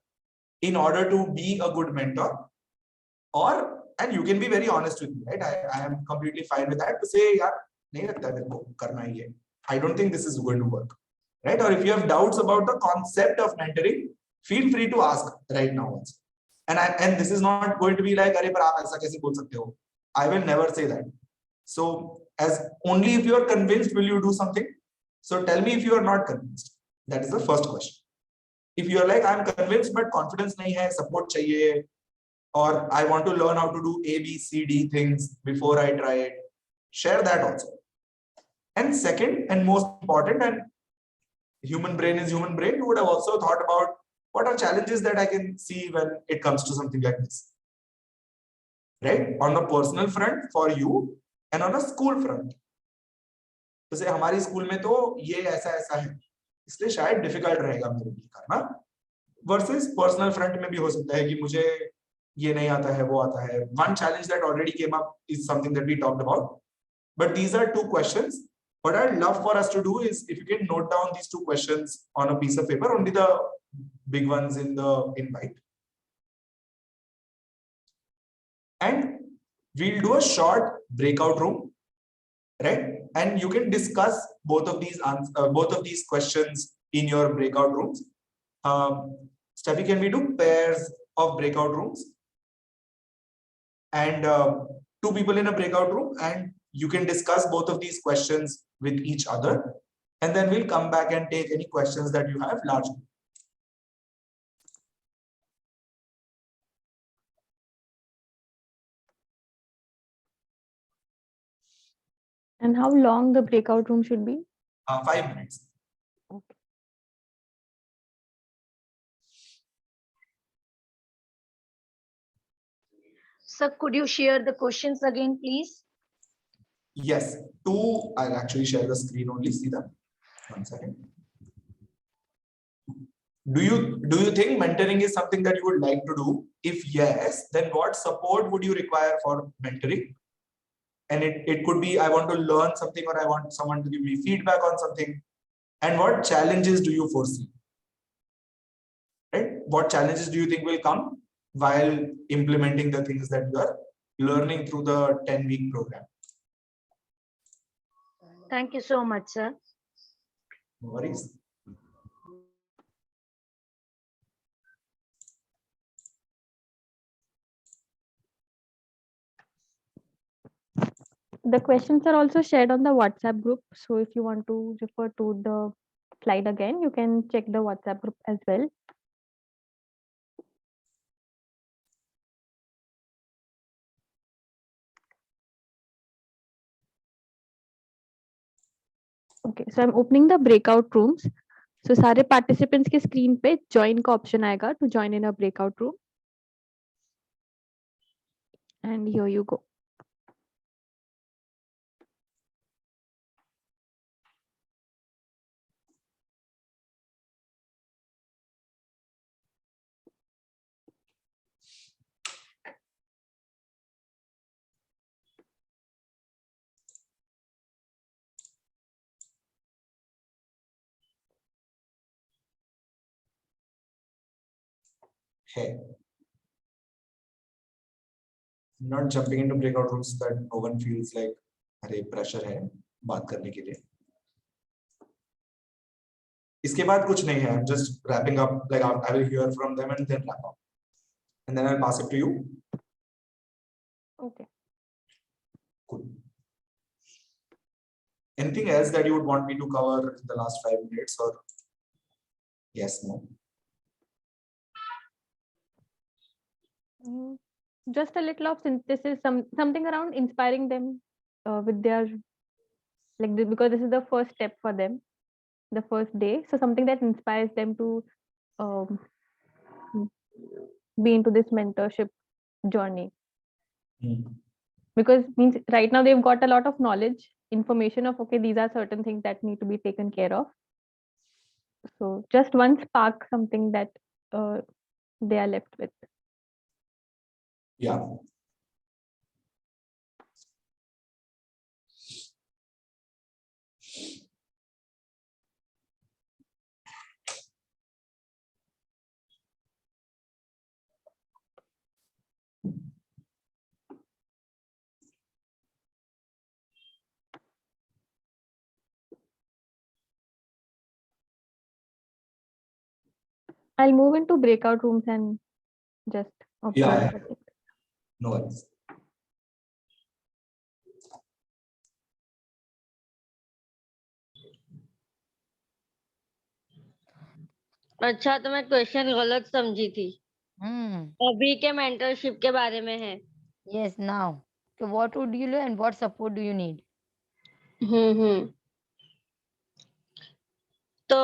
in order to be a good mentor? Or, and you can be very honest with me, right? I am completely fine with that to say, yaar, nahi lagta hai mereko karna hi hai. I don't think this is going to work, right? Or if you have doubts about the concept of mentoring, feel free to ask right now also. And this is not going to be like, अरे पर आप ऐसा कैसे बोल सकते हो? I will never say that. So as only if you are convinced will you do something. So tell me if you are not convinced. That is the first question. If you are like, I am convinced but confidence nahi hai, support chahiye, or I want to learn how to do A, B, C, D things before I try it, share that also. And second and most important, and human brain is human brain, you would have also thought about what are challenges that I can see when it comes to something like this. right? On a personal front for you and on a school front. जैसे हमारी school में तो ये ऐसा ऐसा है, इसलिए शायद डिफिकल्ट रहेगा मेरे लिए करना, वर्सेस पर्सनल फ्रंट में भी हो सकता है कि मुझे ये नहीं आता है, वो आता है. One challenge that already came up is something that we talked about, but these are two questions. What I'd love for us to do is if you can note down these two questions on a piece of paper, only the big ones in the invite, and we'll do a short breakout room, right? And you can discuss both of these questions in your breakout rooms. Steffi, can we do pairs of breakout rooms? And two people in a breakout room, and you can discuss both of these questions with each other. And then we'll come back and take any questions that you have largely. And how long the breakout room should be? 5 minutes. Okay. Sir, could you share the questions again, please? Yes, two. I'll actually share the screen only. See that? 1 second. Do you think mentoring is something that you would like to do? If yes, then what support would you require for mentoring? And it could be I want to learn something, or I want someone to give me feedback on something. And what challenges do you foresee? Right? What challenges do you think will come while implementing the things that you are learning through the 10-week program? Thank you so much, sir. No worries. The questions are also shared on the WhatsApp group. So if you want to refer to the slide again, you can check the WhatsApp group as well. Okay, so I'm opening the breakout rooms. So सारे participants के screen पे join का option आएगा to join in a breakout room. And here you go. Hey. I'm not jumping into breakout rooms so that no one feels like अरे pressure है बात करने के लिए. इसके बाद कुछ नहीं है. I'm just wrapping up. Like I will hear from them and then wrap up, and then I'll pass it to you. Okay. Cool. Anything else that you would want me to cover in the last 5 minutes, or yes, no? Just a little of synthesis, something around inspiring them with their because this is the first step for them, the first day. So something that inspires them to be into this mentorship journey. Because means right now they've got a lot of knowledge, information of okay, these are certain things that need to be taken care of. So just one spark, something that they are left with. Yeah. I'll move into breakout rooms and just observe. Yeah. No worries. अच्छा, तो मैं question गलत समझी थी. अभी के mentorship के बारे में है. Yes, now. So what would you do and what support do you need? तो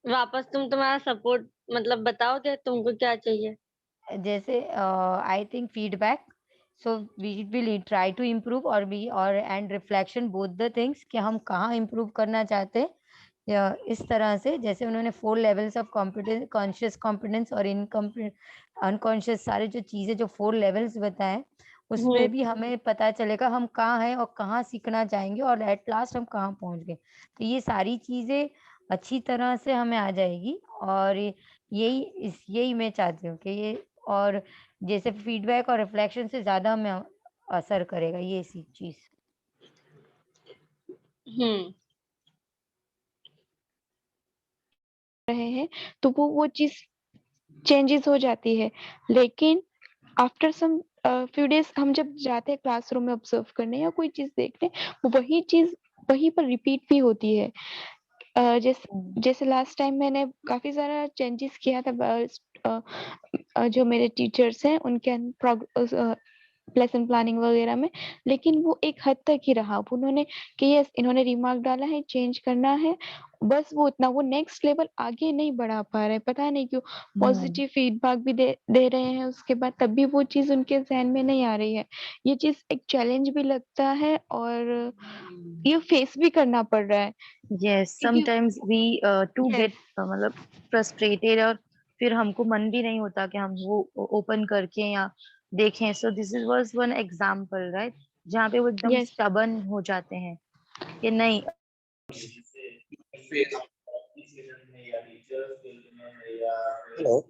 वापस तुम तुम्हारा सपोर्ट मतलब बताओगे तुमको क्या चाहिए? जैसे I think feedback So we will try to improve and reflection both the things कि हम कहाँ improve करना चाहते हैं, या इस तरह से जैसे उन्होंने 4 levels of competence, conscious competence और unconscious सारे जो चीजें जो 4 levels बताए, उसमें भी हमें पता चलेगा हम कहाँ हैं और कहाँ सीखना चाहेंगे और एट लास्ट हम कहाँ पहुंच गए। तो ये सारी चीजें अच्छी तरह से हमें आ जाएगी और यही मैं चाहती हूँ कि ये, और जैसे फीडबैक और रिफ्लेक्शन से ज्यादा हमें असर करेगा ये चीज। रहे हैं तो वो चीज चेंजेस हो जाती है, लेकिन आफ्टर सम फ्यू डेज हम जब जाते हैं क्लासरूम में ऑब्जर्व करने या कोई चीज देखने, वो वही चीज वहीं पर रिपीट भी होती है। जैसे लास्ट टाइम मैंने काफी सारा चेंजेस किया था जो मेरे टीचर्स हैं उनके लेसन प्लानिंग वगैरह में, लेकिन वो एक हद तक ही रहा। उन्होंने कि यस इन्होंने रिमार्क डाला है, चेंज करना है, बस वो उतना, वो नेक्स्ट लेवल आगे नहीं बढ़ा पा रहे, पता नहीं क्यों। पॉजिटिव फीडबैक भी दे रहे हैं उसके बाद, तब भी वो चीज उनके जहन में नहीं आ रही है। ये चीज एक चैलेंज भी लगता है और ये फेस भी करना पड़ रहा है। Yes, sometimes we too get मतलब frustrated और फिर हमको मन भी नहीं होता कि हम वो ओपन करके या देखें। So this was one example, right? जहाँ पे वो एकदम stubborn हो जाते हैं कि नहीं। Hello.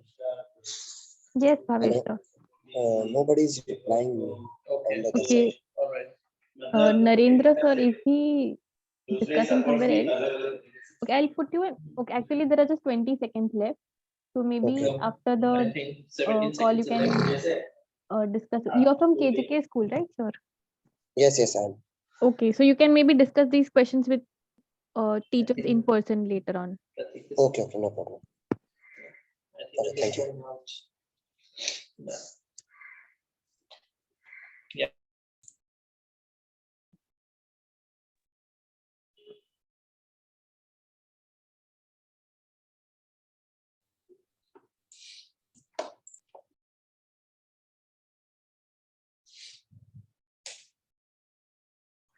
Yes, Bhavesh sir. Nobody is replying on the Okay. Narendra sir, is he discussing somewhere else? Okay, I'll put you in. Okay, actually there are just 20 seconds left. So maybe after the call you can discuss. You're from KJK school, right, sir? Yes, I'm. Okay, so you can maybe discuss these questions with teachers in person later on. Okay, no problem. Okay, thank you.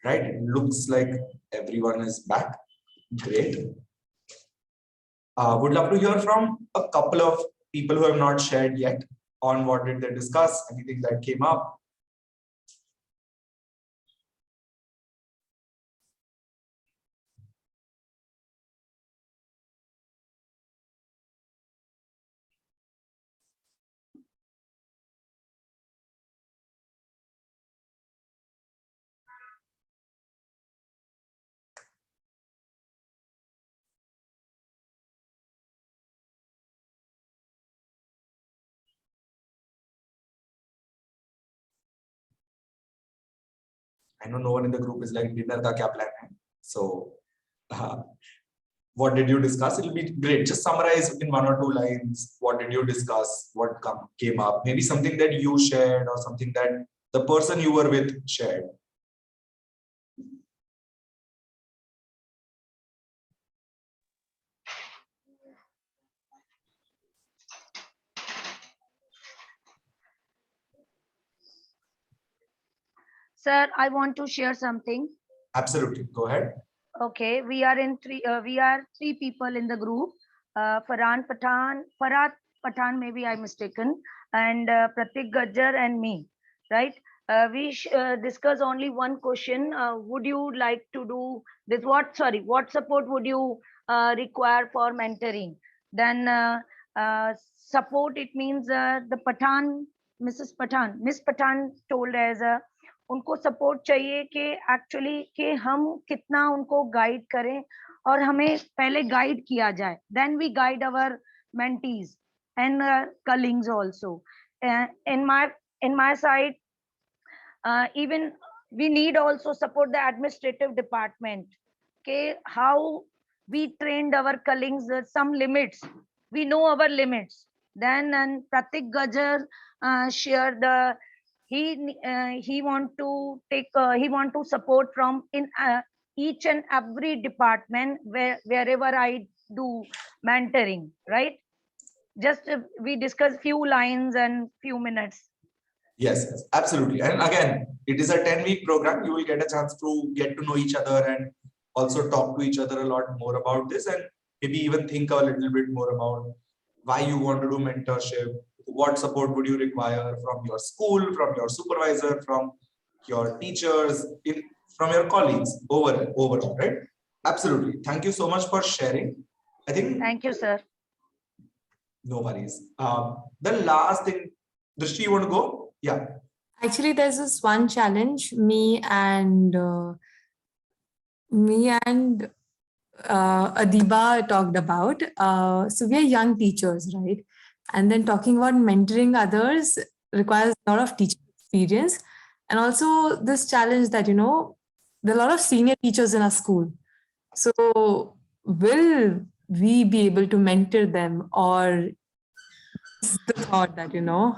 Right, it looks like everyone is back. Great. Would love to hear from a couple of people who have not shared yet on what did they discuss, anything that came up. I know no one in the group is like dinner ka kya plan hai. So what did you discuss? It'll be great. Just summarize in 1 or 2 lines. What did you discuss? What came up? Maybe something that you shared or something that the person you were with shared. Sir, I want to share something. Absolutely. Go ahead. Okay, we are three people in the group. Farhat Pathan, maybe I'm mistaken, and Pratik Gajjar and me, right? We discuss only one question. Would you like to do this? What support would you require for mentoring? Then support, it means the Pathan, Miss Pathan told us उनको support चाहिए कि actually कि हम कितना उनको guide करें और हमें पहले गाइड किया जाए, then we guide our mentees and colleagues also. in my side, even we need also support the administrative department, okay, how we trained our colleagues, some limits, we know our limits. Then and Pratik Gajar share the he want to take he want to support from in each and every department wherever I do mentoring, right? Just we discuss few lines and few minutes. Yes, yes, absolutely. And again, it is a 10-week program. You will get a chance to get to know each other and also talk to each other a lot more about this, and maybe even think a little bit more about why you want to do mentorship, what support would you require from your school, from your supervisor, from your teachers, from your colleagues overall, right? Absolutely. Thank you so much for sharing. I think Thank you, sir. no worries. The last thing, Drishti, you want to go? Yeah. Actually, there's this one challenge me and Adiba talked about. So we are young teachers, right? And then talking about mentoring others requires a lot of teaching experience. And also this challenge that, there are a lot of senior teachers in our school. So will we be able to mentor them, or is the thought that,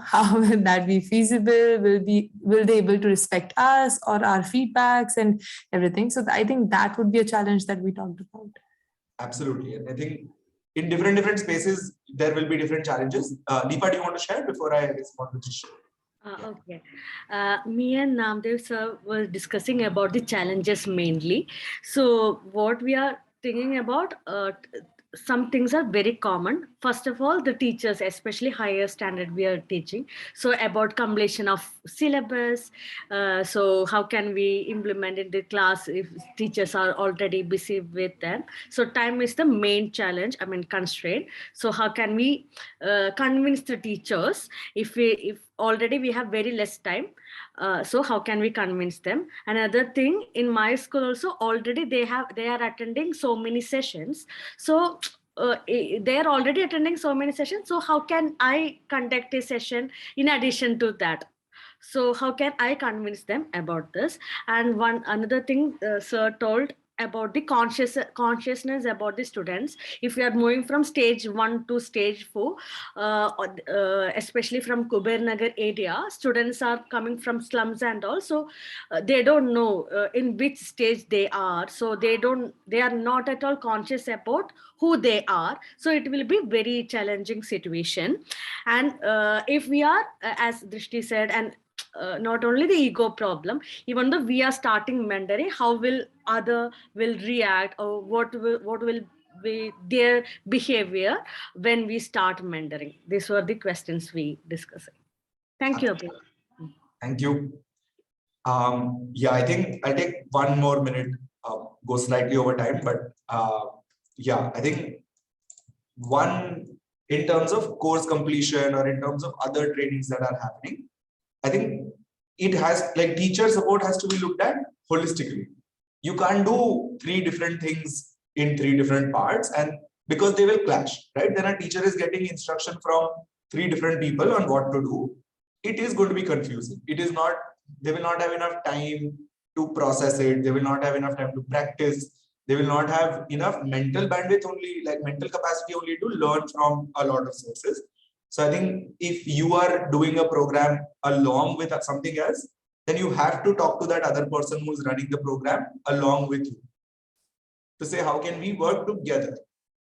how will that be feasible? Will they able to respect us or our feedbacks and everything? So I think that would be a challenge that we talked about. Absolutely. And I think in different spaces, there will be different challenges. Deepa, do you want to share before I respond to Jish? Okay. Me and Namdev sir were discussing about the challenges mainly. So what we are thinking about, some things are very common. First of all, the teachers, especially higher standard we are teaching. So about completion of syllabus. So how can we implement in the class if teachers are already busy with them? So time is the main challenge, constraint. So how can we convince the teachers if already we have very less time, so how can we convince them? Another thing, in my school also already they are attending so many sessions, so they are already attending so many sessions, so how can I conduct a session in addition to that? So how can I convince them about this? And another thing sir told about the consciousness about the students. If we are moving from stage 1 to stage 4, especially from Kuber Nagar area, students are coming from slums and also they don't know in which stage they are. So they are not at all conscious about who they are. So it will be very challenging situation. And if we are, as Drishti said, and not only the ego problem, even though we are starting mentoring, how will other will react, or what will be their behavior when we start mentoring? These were the questions we discussing. Thank you. Thank you. Yeah, I think I'll take one more minute, go slightly over time, but yeah, I think one, in terms of course completion or in terms of other trainings that are happening, I think it has, like, teacher support has to be looked at holistically. You can't do 3 different things in 3 different parts, and because they will clash, right? Then a teacher is getting instruction from 3 different people on what to do. It is going to be confusing. It is not, they will not have enough time to process it. They will not have enough time to practice. They will not have enough mental bandwidth only, like mental capacity only, to learn from a lot of sources. So I think if you are doing a program along with something else, then you have to talk to that other person who's running the program along with you to say, how can we work together?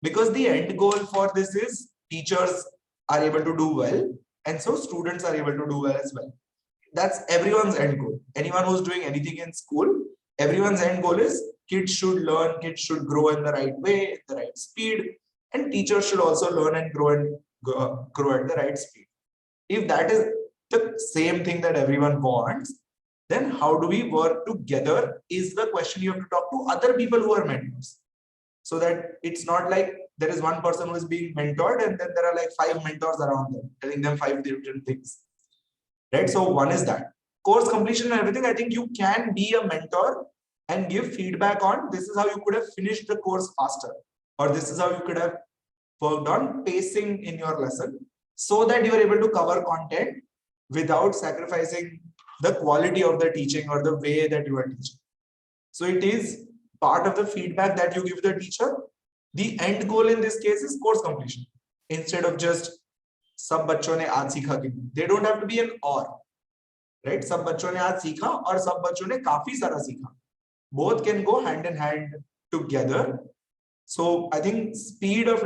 Because the end goal for this is teachers are able to do well, and so students are able to do well as well. That's everyone's end goal. Anyone who's doing anything in school, everyone's end goal is kids should learn, kids should grow in the right way, at the right speed, and teachers should also learn and grow at the right speed. If that is the same thing that everyone wants, then how do we work together is the question you have to talk to other people who are mentors. So that it's not like there is one person who is being mentored and then there are like 5 mentors around them telling them 5 different things, right? So one is that course completion and everything. I think you can be a mentor and give feedback on, this is how you could have finished the course faster, or this is how you could have worked on pacing in your lesson, so that you are able to cover content without sacrificing the quality of the teaching or the way that you are teaching. So it is part of the feedback that you give the teacher. The end goal in this case is course completion, instead of just सब बच्चों ने आज सीखा कि, they don't have to be an or, right? सब बच्चों ने आज सीखा और सब बच्चों ने काफी सारा सीखा. Both can go hand in hand together. So I think speed of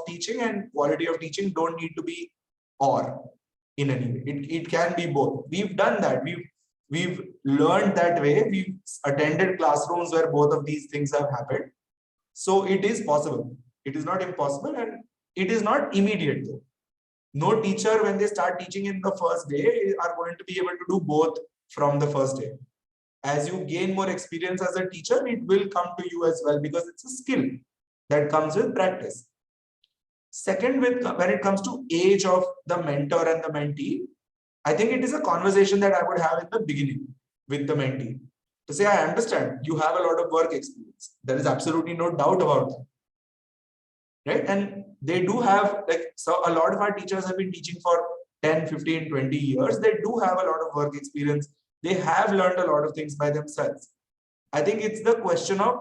teaching and quality of teaching don't need to be or. in any way. It can be both. We've done that. We've learned that way. We've attended classrooms where both of these things have happened. So it is possible. It is not impossible, and it is not immediate though. No teacher, when they start teaching in the first day, are going to be able to do both from the first day. As you gain more experience as a teacher, it will come to you as well, because it's a skill that comes with practice. Second, when it comes to age of the mentor and the mentee, I think it is a conversation that I would have in the beginning with the mentee to say, I understand you have a lot of work experience. There is absolutely no doubt about that. Right? And they do have, like, so a lot of our teachers have been teaching for 10, 15, 20 years. They do have a lot of work experience. They have learned a lot of things by themselves. I think it's the question of,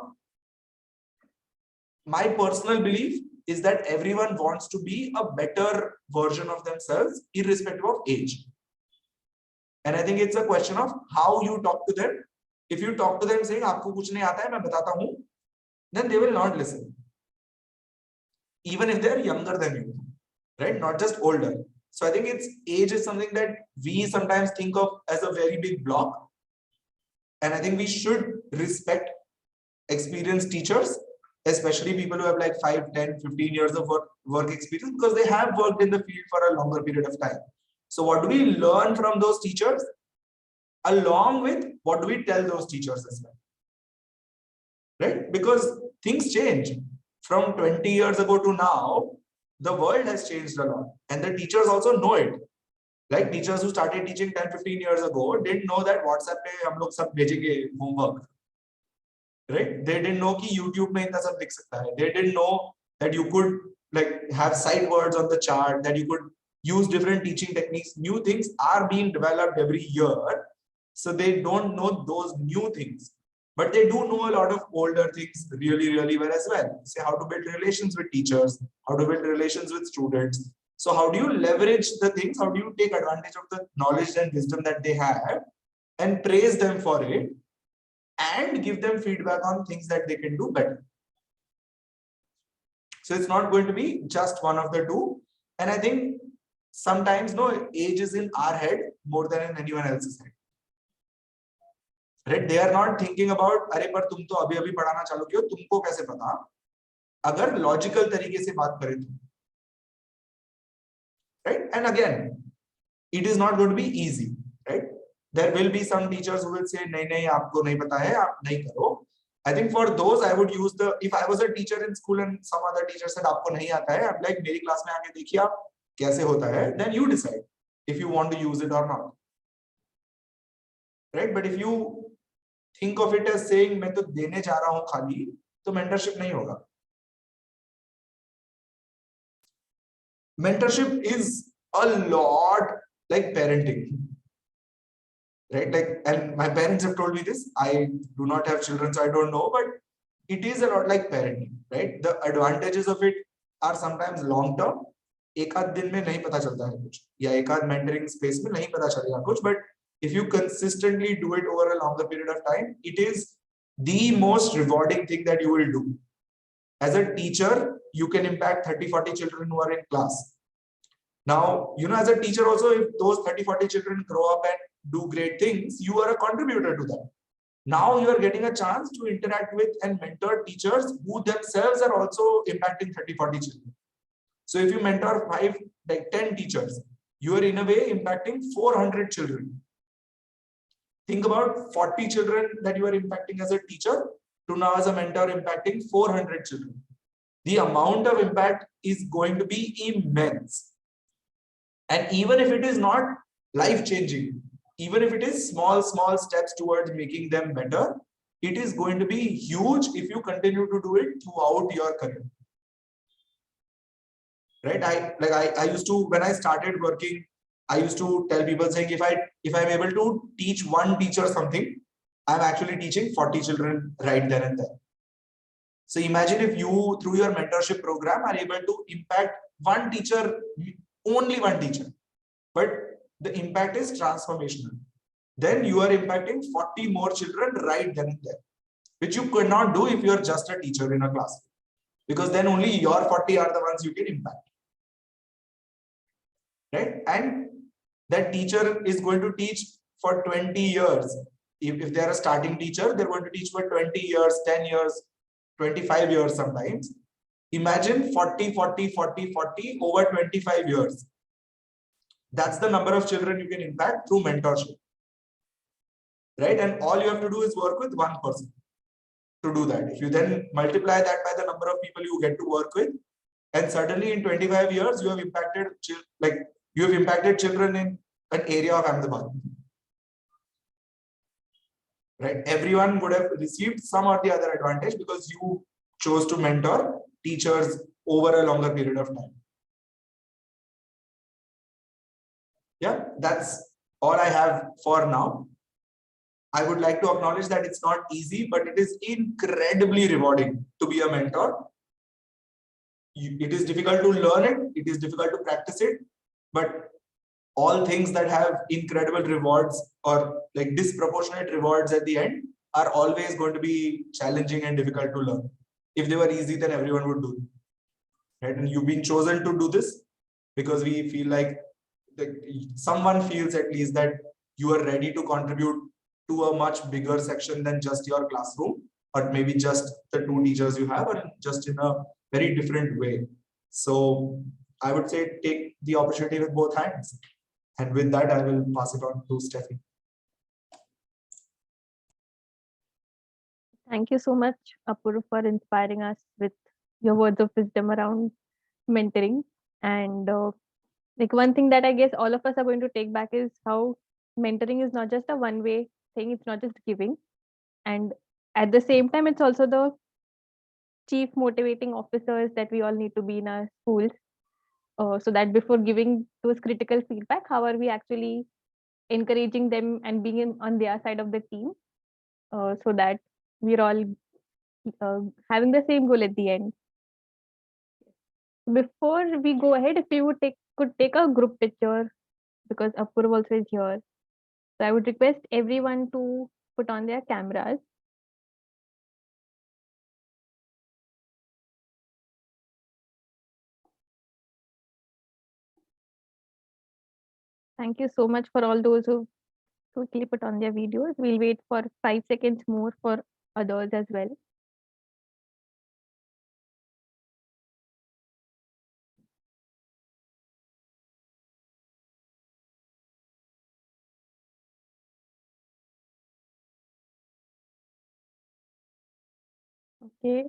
my personal belief is that everyone wants to be a better version of themselves, irrespective of age. And I think it's a question of how you talk to them. If you talk to them saying, "Aapko kuch nahi aata hai, main batata hu," then they will not listen. Even if they're younger than you, right? Not just older. So I think age is something that we sometimes think of as a very big block. And I think we should respect experienced teachers, especially people who have like 5, 10, 15 years of work experience, because they have worked in the field for a longer period of time. So what do we learn from those teachers? Along with what do we tell those teachers as well? Right? Because things change. From 20 years ago to now, the world has changed a lot. And the teachers also know it. Like teachers who started teaching 10, 15 years ago didn't know that WhatsApp pe hum log sab bhejenge homework. Right? They didn't know ki YouTube mein itna sab dikh sakta hai. They didn't know that you could like have sight words on the chart, that you could use different teaching techniques. New things are being developed every year. So they don't know those new things. But they do know a lot of older things really, really well as well. Say how to build relations with teachers, how to build relations with students. So how do you leverage the things? How do you take advantage of the knowledge and wisdom that they have and praise them for it and give them feedback on things that they can do better? So it's not going to be just one of the two. And I think sometimes age is in our head more than in anyone else's head. Right? They are not thinking about, अरे पर तुम तो अभी अभी पढ़ाना चालू किया, तुमको कैसे पता? अगर लॉजिकल तरीके से बात करें तो, right? And again, it is not going to be easy, right? There will be some teachers who will say, नहीं नहीं आपको नहीं पता है, आप नहीं करो. I think for those I would use the, if I was a teacher in school and some other teacher said आपको नहीं आता है, I'm like मेरी क्लास में आके देखिए आप कैसे होता है, then you decide if you want to use it or not. Right? But if you think of it as saying मैं तो देने जा रहा हूं खाली, तो mentorship नहीं होगा. Mentorship is a lot like parenting, right? Like, and my parents have told me this. I do not have children, so I don't know, but it is a lot like parenting, right? The advantages of it are sometimes long term. एक आध दिन में नहीं पता चलता है कुछ, या एक आध mentoring space में नहीं पता चलेगा कुछ, but if you consistently do it over a longer period of time, it is the most rewarding thing that you will do. As a teacher, you can impact 30-40 children who are in class. Now, as a teacher also, if those 30-40 children grow up and do great things, you are a contributor to that. Now you are getting a chance to interact with and mentor teachers who themselves are also impacting 30-40 children. So if you mentor 10 teachers, you are in a way impacting 400 children. Think about 40 children that you are impacting as a teacher to now as a mentor impacting 400 children. The amount of impact is going to be immense. And even if it is not life-changing, even if it is small steps towards making them better, it is going to be huge if you continue to do it throughout your career. Right? I used to, when I started working, I used to tell people saying, if I'm able to teach one teacher something, I'm actually teaching 40 children right then and there. So imagine if you, through your mentorship program, are able to impact one teacher, only one teacher, but the impact is transformational. Then you are impacting 40 more children right then and there, which you could not do if you're just a teacher in a class, because then only your 40 are the ones you can impact. Right? And that teacher is going to teach for 20 years. If they're a starting teacher, they're going to teach for 20 years, 10 years, 25 years sometimes. Imagine 40, 40, 40, 40 over 25 years. That's the number of children you can impact through mentorship. Right? And all you have to do is work with one person to do that. If you then multiply that by the number of people you get to work with, and suddenly in 25 years, you have impacted children in an area of Ahmedabad. Right? Everyone would have received some or the other advantage because you chose to mentor teachers over a longer period of time. Yeah, that's all I have for now. I would like to acknowledge that it's not easy, but it is incredibly rewarding to be a mentor. It is difficult to learn it, it is difficult to practice it, but all things that have incredible rewards or like disproportionate rewards at the end are always going to be challenging and difficult to learn. If they were easy, then everyone would do it. Right? And you've been chosen to do this because we feel like someone feels at least that you are ready to contribute to a much bigger section than just your classroom, or maybe just the two teachers you have, or just in a very different way. So I would say take the opportunity with both hands. And with that, I will pass it on to Steffi. Thank you so much, Apurva, for inspiring us with your words of wisdom around mentoring. And like one thing that I guess all of us are going to take back is how mentoring is not just a one-way thing, it's not just giving. And at the same time, it's also the chief motivating officers that we all need to be in our schools. So that before giving those critical feedback, how are we actually encouraging them and being on their side of the team, so that we're all having the same goal at the end. Before we go ahead, if you could take a group picture, because Apurva also is here. So I would request everyone to put on their cameras. Thank you so much for all those who quickly put on their videos. We'll wait for 5 seconds more for others as well. Okay.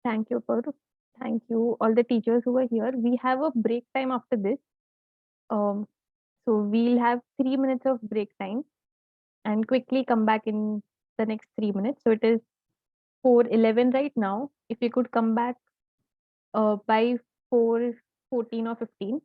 Thank you, Parv. Thank you, all the teachers who are here. We have a break time after this. So we'll have 3 minutes of break time and quickly come back in the next 3 minutes. So it is 4:11 right now. If you could come back by 4:14 or 15.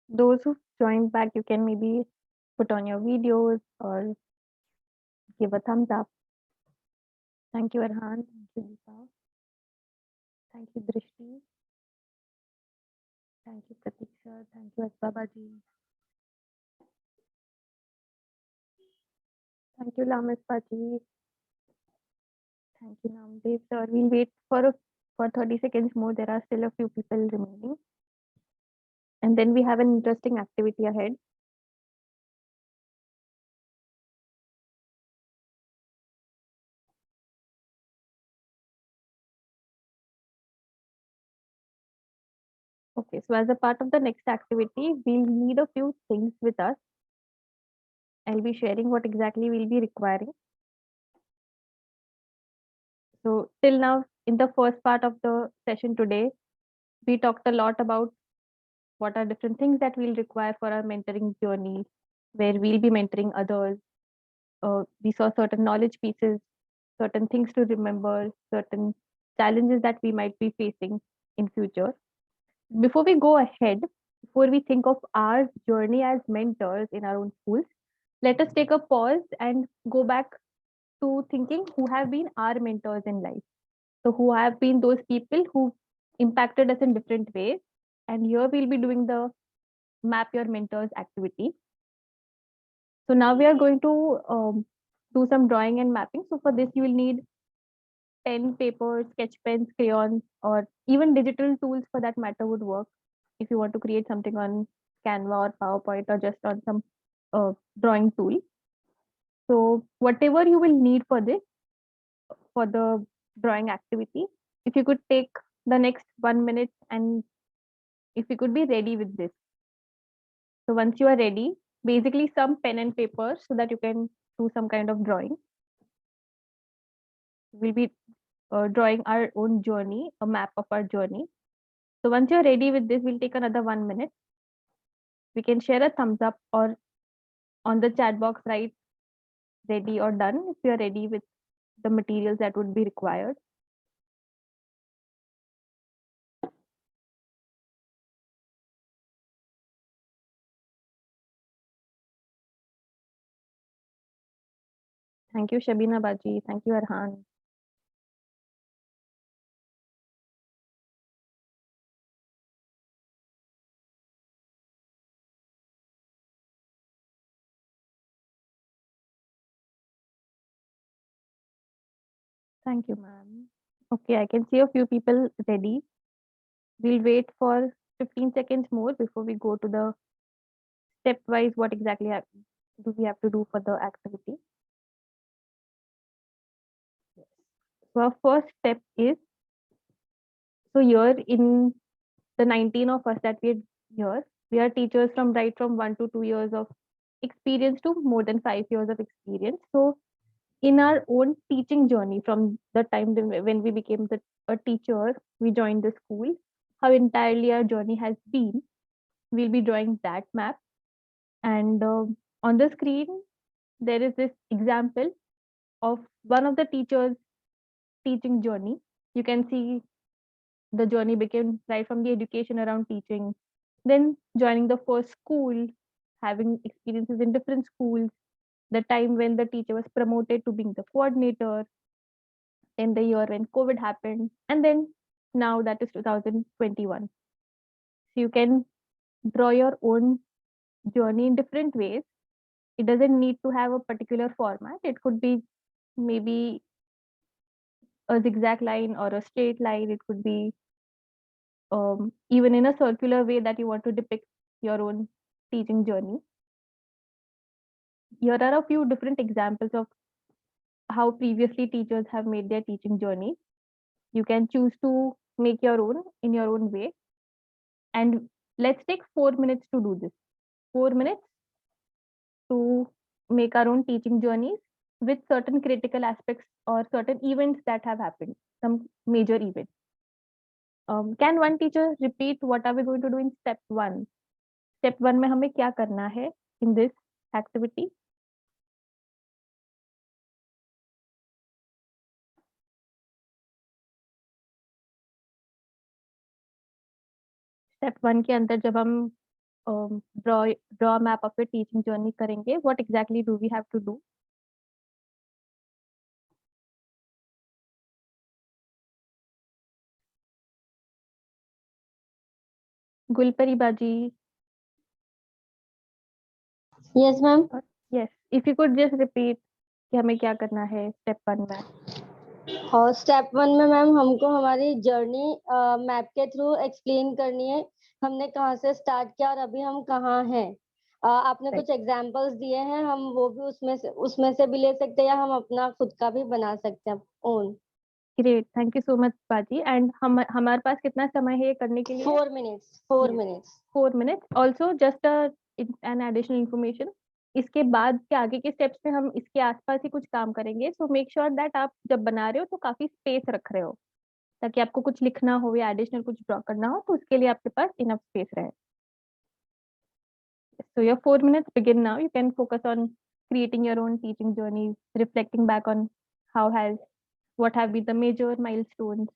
Those who joined back, you can maybe put on your videos or give a thumbs up. Thank you, Arhan. Thank you, Deepa. Thank you, Drishti. Thank you, Pratiksha. Thank you, Babaji. Thank you, Lamis Paji. Thank you, Namdev sir. We'll wait for 30 seconds more. There are still a few people remaining. And then we have an interesting activity ahead. Okay, so as a part of the next activity, we'll need a few things with us. I'll be sharing what exactly we'll be requiring. So till now, in the first part of the session today, we talked a lot about what are different things that we'll require for our mentoring journey, where we'll be mentoring others. We saw certain knowledge pieces, certain things to remember, certain challenges that we might be facing in future. Before we go ahead, before we think of our journey as mentors in our own schools, let us take a pause and go back to thinking who have been our mentors in life. So who have been those people who impacted us in different ways. And here we'll be doing the map your mentors activity. So now we are going to do some drawing and mapping. So for this, you will need pen, paper, sketch pens, crayons, or even digital tools for that matter would work if you want to create something on Canva or PowerPoint or just on some drawing tool. So whatever you will need for this, for the drawing activity, if you could take the next 1 minute and if you could be ready with this. So once you are ready, basically some pen and paper so that you can do some kind of drawing. We'll be drawing our own journey, a map of our journey. So once you're ready with this, we'll take another 1 minute. We can share a thumbs up or on the chat box, write ready or done if you're ready with the materials that would be required. Thank you, Shabina Baji. Thank you, Arhan. Thank you, ma'am. Okay, I can see a few people ready. We'll wait for 15 seconds more before we go to the stepwise what exactly do we have to do for the activity. So our first step is, so here in the 19 of us that we're here, we are teachers from right from 1 to 2 years of experience to more than 5 years of experience. So in our own teaching journey from the time when we became a teacher, we joined the school, how entirely our journey has been, we'll be drawing that map. And on the screen, there is this example of one of the teachers' teaching journey. You can see the journey became right from the education around teaching, then joining the first school, having experiences in different schools, the time when the teacher was promoted to being the coordinator, then the year when COVID happened, and then now that is 2021. So you can draw your own journey in different ways. It doesn't need to have a particular format. It could be maybe a zigzag line or a straight line. It could be even in a circular way that you want to depict your own teaching journey. Here are a few different examples of how previously teachers have made their teaching journey. You can choose to make your own in your own way. And let's take 4 minutes to do this. 4 minutes to make our own teaching journeys with certain critical aspects or certain events that have happened, some major events. Can one teacher repeat what are we going to do in step 1? Step 1 में हमें क्या करना है in this activity? Step 1 के अंदर जब हम draw a map of your teaching journey करेंगे, what exactly do we have to do? Gulpari Baji. Yes, ma'am. Yes, if you could just repeat कि हमें क्या करना है step 1 में. और स्टेप 1 में मैम हमको हमारी जर्नी मैप के थ्रू एक्सप्लेन करनी है, हमने कहाँ से स्टार्ट किया और अभी हम कहाँ हैं. आपने कुछ एग्जांपल्स दिए हैं, हम वो भी उसमें से भी ले सकते हैं या हम अपना खुद का भी बना सकते हैं own. Great, thank you so much बाजी. And हमारे पास कितना समय है ये करने के लिए? 4 minutes. 4 minutes. 4 minutes. Also just an additional information. इसके बाद के आगे के स्टेप्स में हम इसके आसपास ही कुछ काम करेंगे. So make sure that आप जब बना रहे हो तो काफी स्पेस रख रहे हो, ताकि आपको कुछ लिखना हो या एडिशनल कुछ ड्रॉ करना हो तो उसके लिए आपके पास इनफ स्पेस रहे. So your 4 minutes begin now. You can focus on creating your own teaching journeys, reflecting back on what have been the major milestones.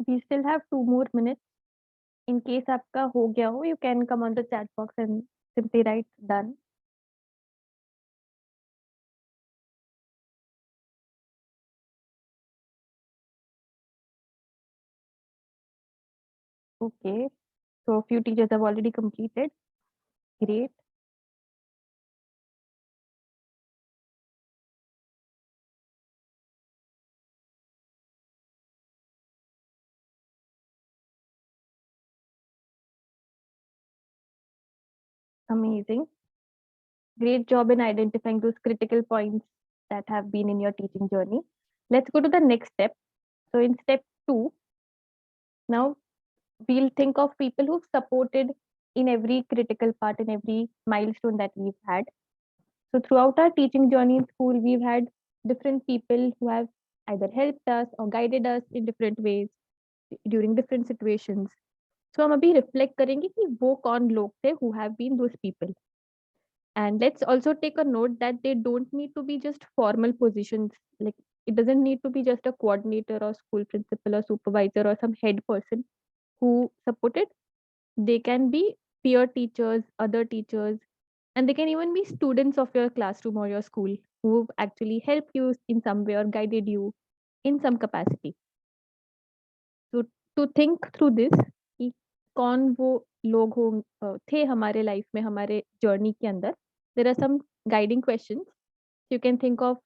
We still have 2 more minutes. In case आपका हो गया हो, you can come on the chat box and simply write done. Okay, so a few teachers have already completed. Great. Amazing. Great job in identifying those critical points that have been in your teaching journey. Let's go to the next step. So in step 2, now we'll think of people who've supported in every critical part, in every milestone that we've had. So throughout our teaching journey in school, we've had different people who have either helped us or guided us in different ways during different situations. So हम अभी reflect करेंगे कि वो कौन लोग थे who have been those people. And let's also take a note that they don't need to be just formal positions. Like it doesn't need to be just a coordinator or school principal or supervisor or some head person who supported. They can be peer teachers, other teachers, and they can even be students of your classroom or your school who actually helped you in some way or guided you in some capacity. So to think through this, कि कौन वो लोग हो थे हमारे life में हमारे journey के अंदर, there are some guiding questions. You can think of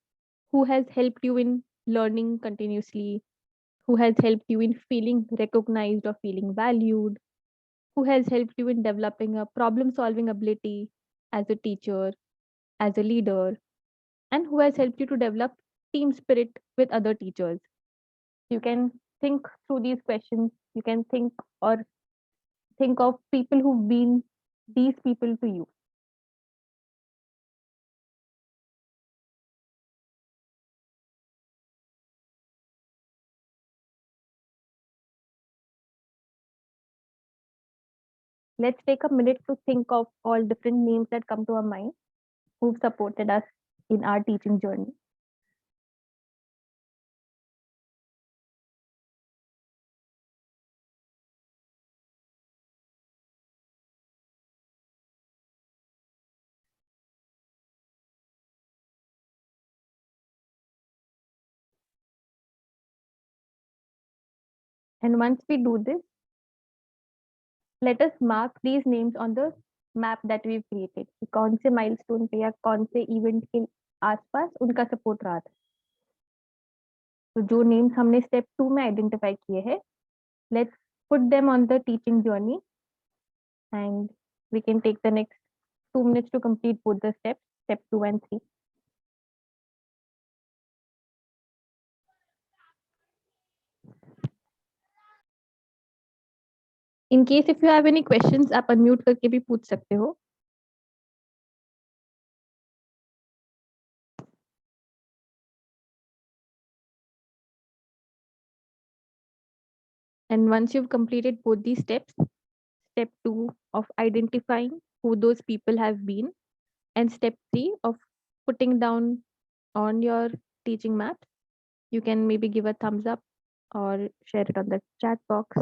who has helped you in learning continuously, who has helped you in feeling recognized or feeling valued, who has helped you in developing a problem solving ability as a teacher, as a leader, and who has helped you to develop team spirit with other teachers. You can think through these questions. You can think of people who've been these people to you. Let's take a minute to think of all different names that come to our mind who've supported us in our teaching journey. And once we do this, let us mark these names on the map that we've created. कि कौन से milestone पे या कौन से event के आसपास उनका support रहा था. तो जो names हमने step 2 में identify किए हैं, let's put them on the teaching journey, and we can take the next 2 minutes to complete both the steps, step 2 and 3. In case if you have any questions, आप unmute करके भी पूछ सकते हो. And once you've completed both these steps, step 2 of identifying who those people have been, and step 3 of putting down on your teaching map, you can maybe give a thumbs up or share it on the chat box.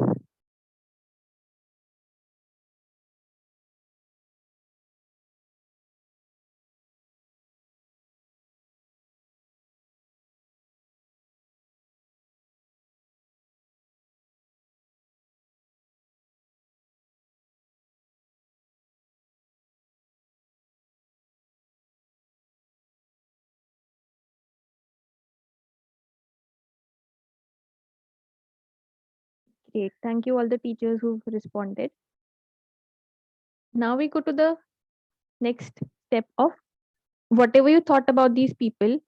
Great. Thank you all the teachers who've responded. Now we go to the next step of whatever you thought about these people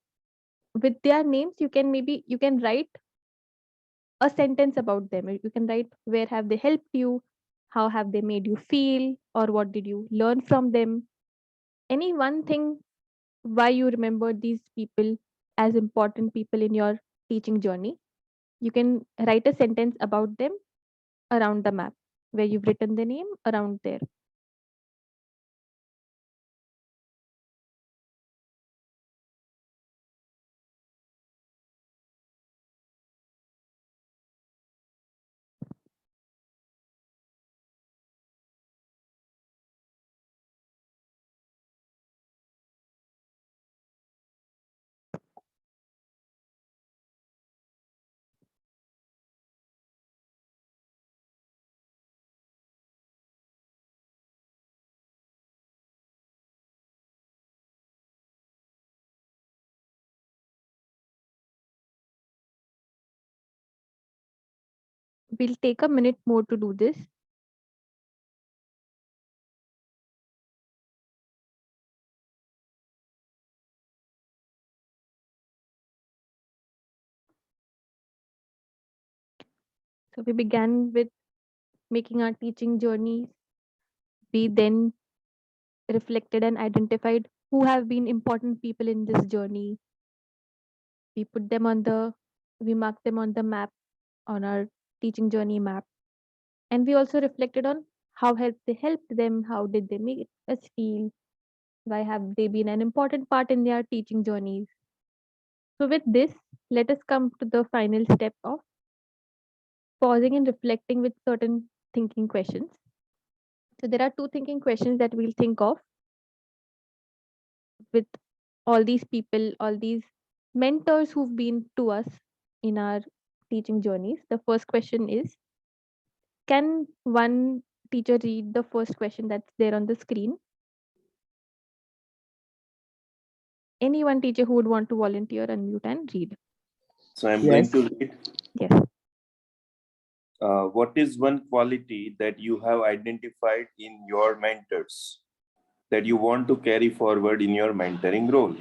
with their names. You can write a sentence about them. You can write where have they helped you, how have they made you feel, or what did you learn from them. Any one thing why you remember these people as important people in your teaching journey. You can write a sentence about them around the map where you've written the name around there. We'll take a minute more to do this. So we began with making our teaching journeys. We then reflected and identified who have been important people in this journey. We marked them on the map, on our teaching journey map. And we also reflected on how they helped them, how did they make us feel, why have they been an important part in their teaching journeys. So with this, let us come to the final step of pausing and reflecting with certain thinking questions. So there are 2 thinking questions that we'll think of with all these people, all these mentors who've been to us in our teaching journeys. The first question is, can one teacher read the first question that's there on the screen? Any one teacher who would want to volunteer, unmute and read. So I'm going to read. Yes. What is one quality that you have identified in your mentors that you want to carry forward in your mentoring role?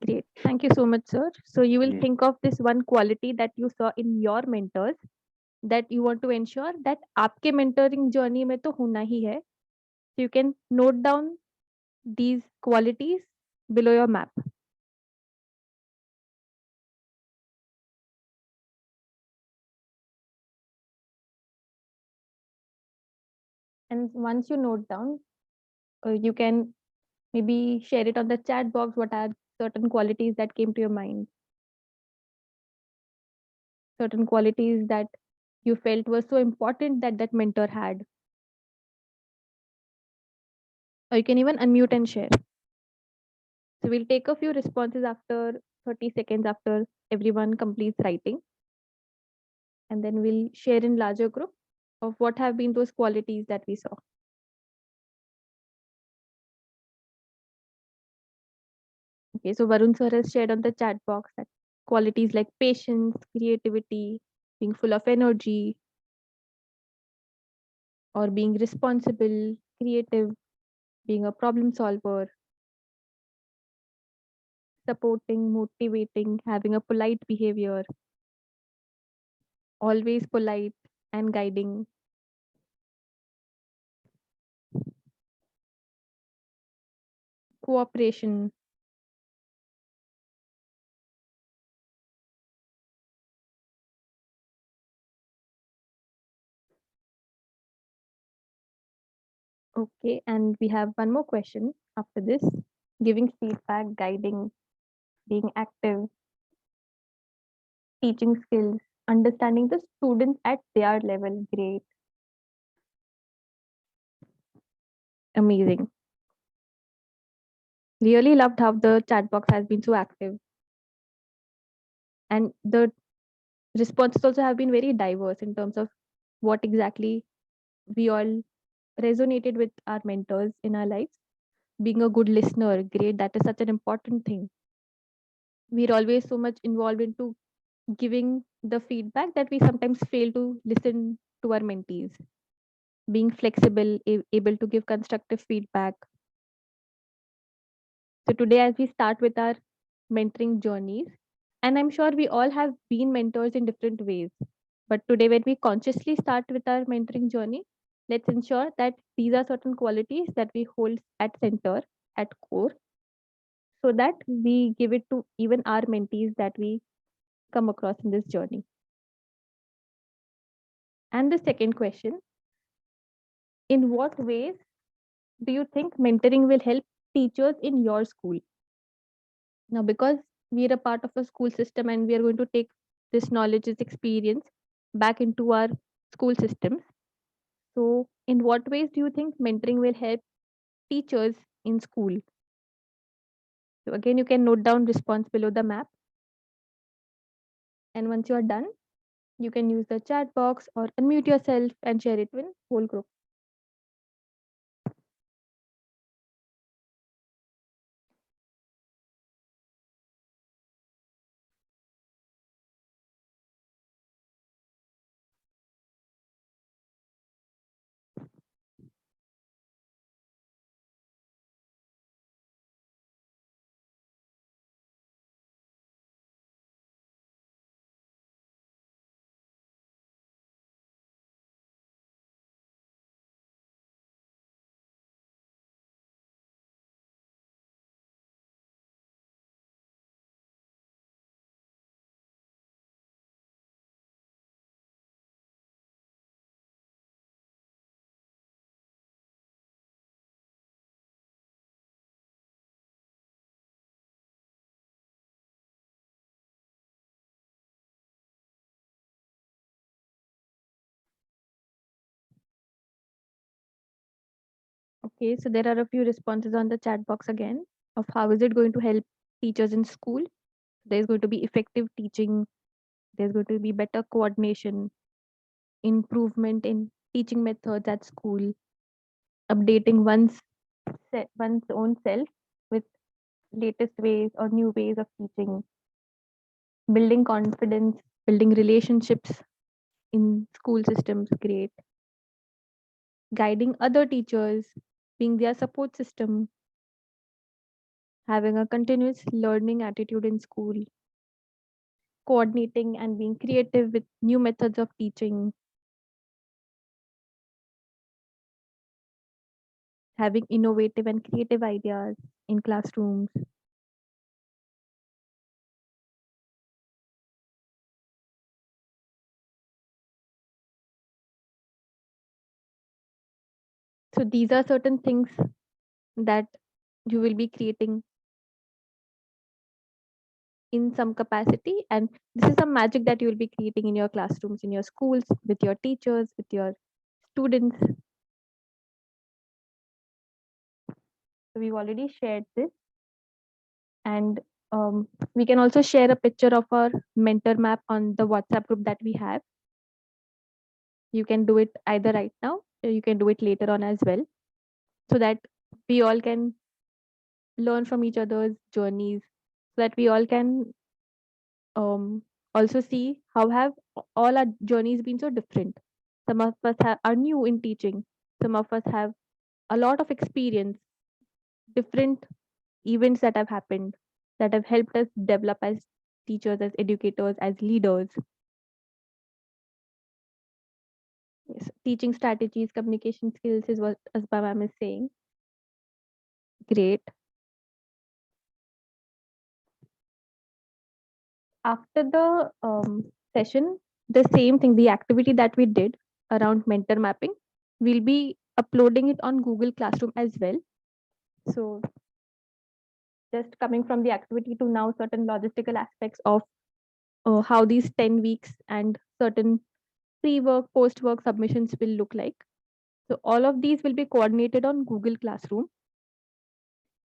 Great. Thank you so much, sir. So you will Mm. think of this one quality that you saw in your mentors that you want to ensure that आपके mentoring journey में तो होना ही है. So you can note down these qualities below your map. And once you note down, you can maybe share it on the chat box. What are certain qualities that came to your mind? Certain qualities that you felt were so important that that mentor had. Or you can even unmute and share. So we'll take a few responses after 30 seconds after everyone completes writing. And then we'll share in larger group of what have been those qualities that we saw. Okay, so Varun sir has shared on the chat box that qualities like patience, creativity, being full of energy, or being responsible, creative, being a problem solver, supporting, motivating, having a polite behavior, always polite and guiding. Cooperation. Okay, and we have one more question after this. Giving feedback, guiding, being active, teaching skills, understanding the students at their level. Great. Amazing. Really loved how the chat box has been so active. And the responses also have been very diverse in terms of what exactly we all resonated with our mentors in our lives. Being a good listener, great, that is such an important thing. We're always so much involved into giving the feedback that we sometimes fail to listen to our mentees. Being flexible, able to give constructive feedback. So today, as we start with our mentoring journeys, and I'm sure we all have been mentors in different ways. But today, when we consciously start with our mentoring journey, let's ensure that these are certain qualities that we hold at center, at core, so that we give it to even our mentees that we come across in this journey. And the second question, in what ways do you think mentoring will help teachers in your school? Now, because we are a part of a school system and we are going to take this knowledge, this experience back into our school systems. So, in what ways do you think mentoring will help teachers in school? So, again, you can note down response below the map. And once you are done, you can use the chat box or unmute yourself and share it with whole group. Okay, so there are a few responses on the chat box again of how is it going to help teachers in school. There's going to be effective teaching, there's going to be better coordination, improvement in teaching methods at school, updating one's own self with latest ways or new ways of teaching, building confidence, building relationships in school systems, great, guiding other teachers, being their support system, having a continuous learning attitude in school, coordinating and being creative with new methods of teaching, having innovative and creative ideas in classrooms. So these are certain things that you will be creating in some capacity, and this is some magic that you will be creating in your classrooms, in your schools, with your teachers, with your students. So we've already shared this, and we can also share a picture of our mentor map on the WhatsApp group that we have. You can do it either right now, or you can do it later on as well, so that we all can learn from each other's journeys, so that we all can also see how have all our journeys been so different. Some of us are new in teaching, some of us have a lot of experience, different events that have happened that have helped us develop as teachers, as educators, as leaders. Yes, teaching strategies, communication skills is what Asba ma'am is saying. Great. After the session, the same thing, the activity that we did around mentor mapping, we'll be uploading it on Google Classroom as well. So just coming from the activity to now certain logistical aspects of how these 10 weeks and certain pre-work, post-work submissions will look like. So all of these will be coordinated on Google Classroom.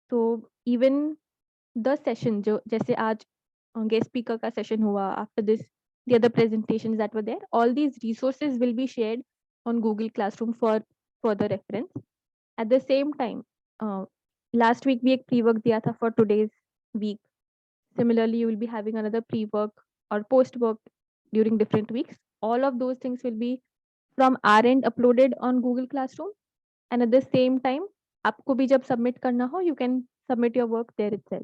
So even the session, जो जैसे आज guest speaker का session हुआ, after this, the other presentations that were there, all these resources will be shared on Google Classroom for further reference. At the same time, last week we एक pre-work दिया था for today's week. Similarly, you will be having another pre-work or post-work during different weeks. All of those things will be from our end uploaded on Google Classroom. And at the same time, आपको भी जब submit करना हो, you can submit your work there itself.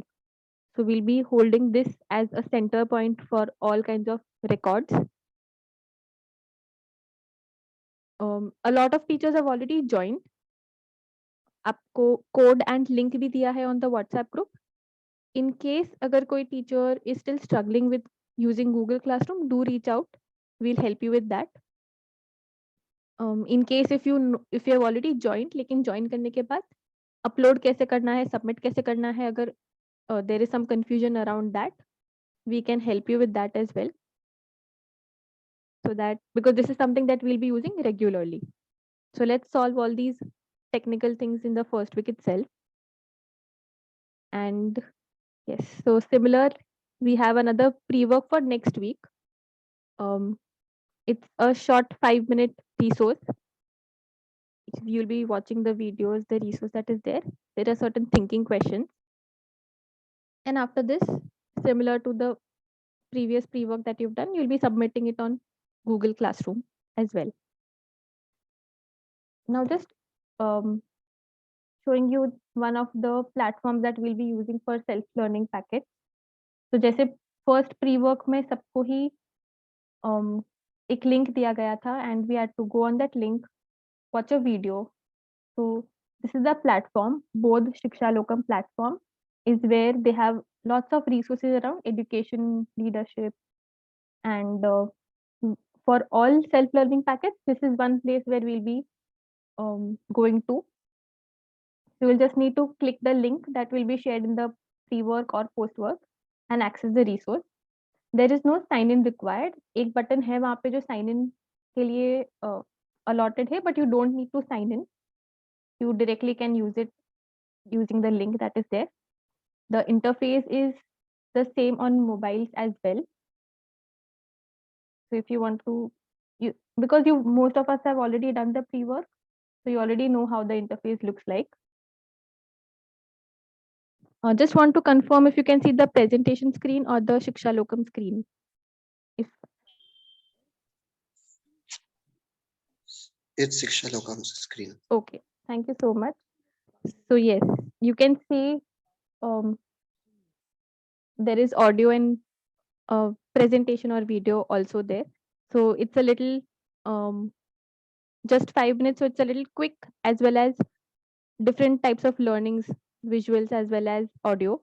So we'll be holding this as a center point for all kinds of records. A lot of teachers have already joined. आपको code and link भी दिया है on the WhatsApp group. In case अगर कोई teacher is still struggling with using Google Classroom, do reach out. We'll help you with that. In case if you have already joined, लेकिन join करने के बाद upload कैसे करना है, submit कैसे करना है, अगर there is some confusion around that, we can help you with that as well. So that, because this is something that we'll be using regularly. So let's solve all these technical things in the first week itself. And yes, so similar, we have another pre-work for next week. It's a short 5-minute resource. You'll be watching the videos, the resource that is there. There are certain thinking questions. And after this, similar to the previous pre-work that you've done, you'll be submitting it on Google Classroom as well. Now just showing you one of the platforms that we'll be using for self-learning packets. So जैसे first pre-work में सबको ही एक link दिया गया था, and we had to go on that link, watch a video. So this is the platform, Bodh Shiksha Lokam platform, is where they have lots of resources around education, leadership, and for all self-learning packets, this is one place where we'll be going to. You will just need to click the link that will be shared in the pre-work or post-work and access the resource. There is no sign-in required. एक button है वहाँ पे जो sign-in के लिए allotted है, but you don't need to sign in. You directly can use it using the link that is there. The interface is the same on mobiles as well. So if you want to, because most of us have already done the pre-work, so you already know how the interface looks like. Just want to confirm if you can see the presentation screen or the Shiksha Lokam screen. If it's Shiksha Lokam's screen. Okay, thank you so much. So yes, you can see there is audio and presentation or video also there. So it's a little just 5 minutes. So it's a little quick, as well as different types of learnings, visuals as well as audio.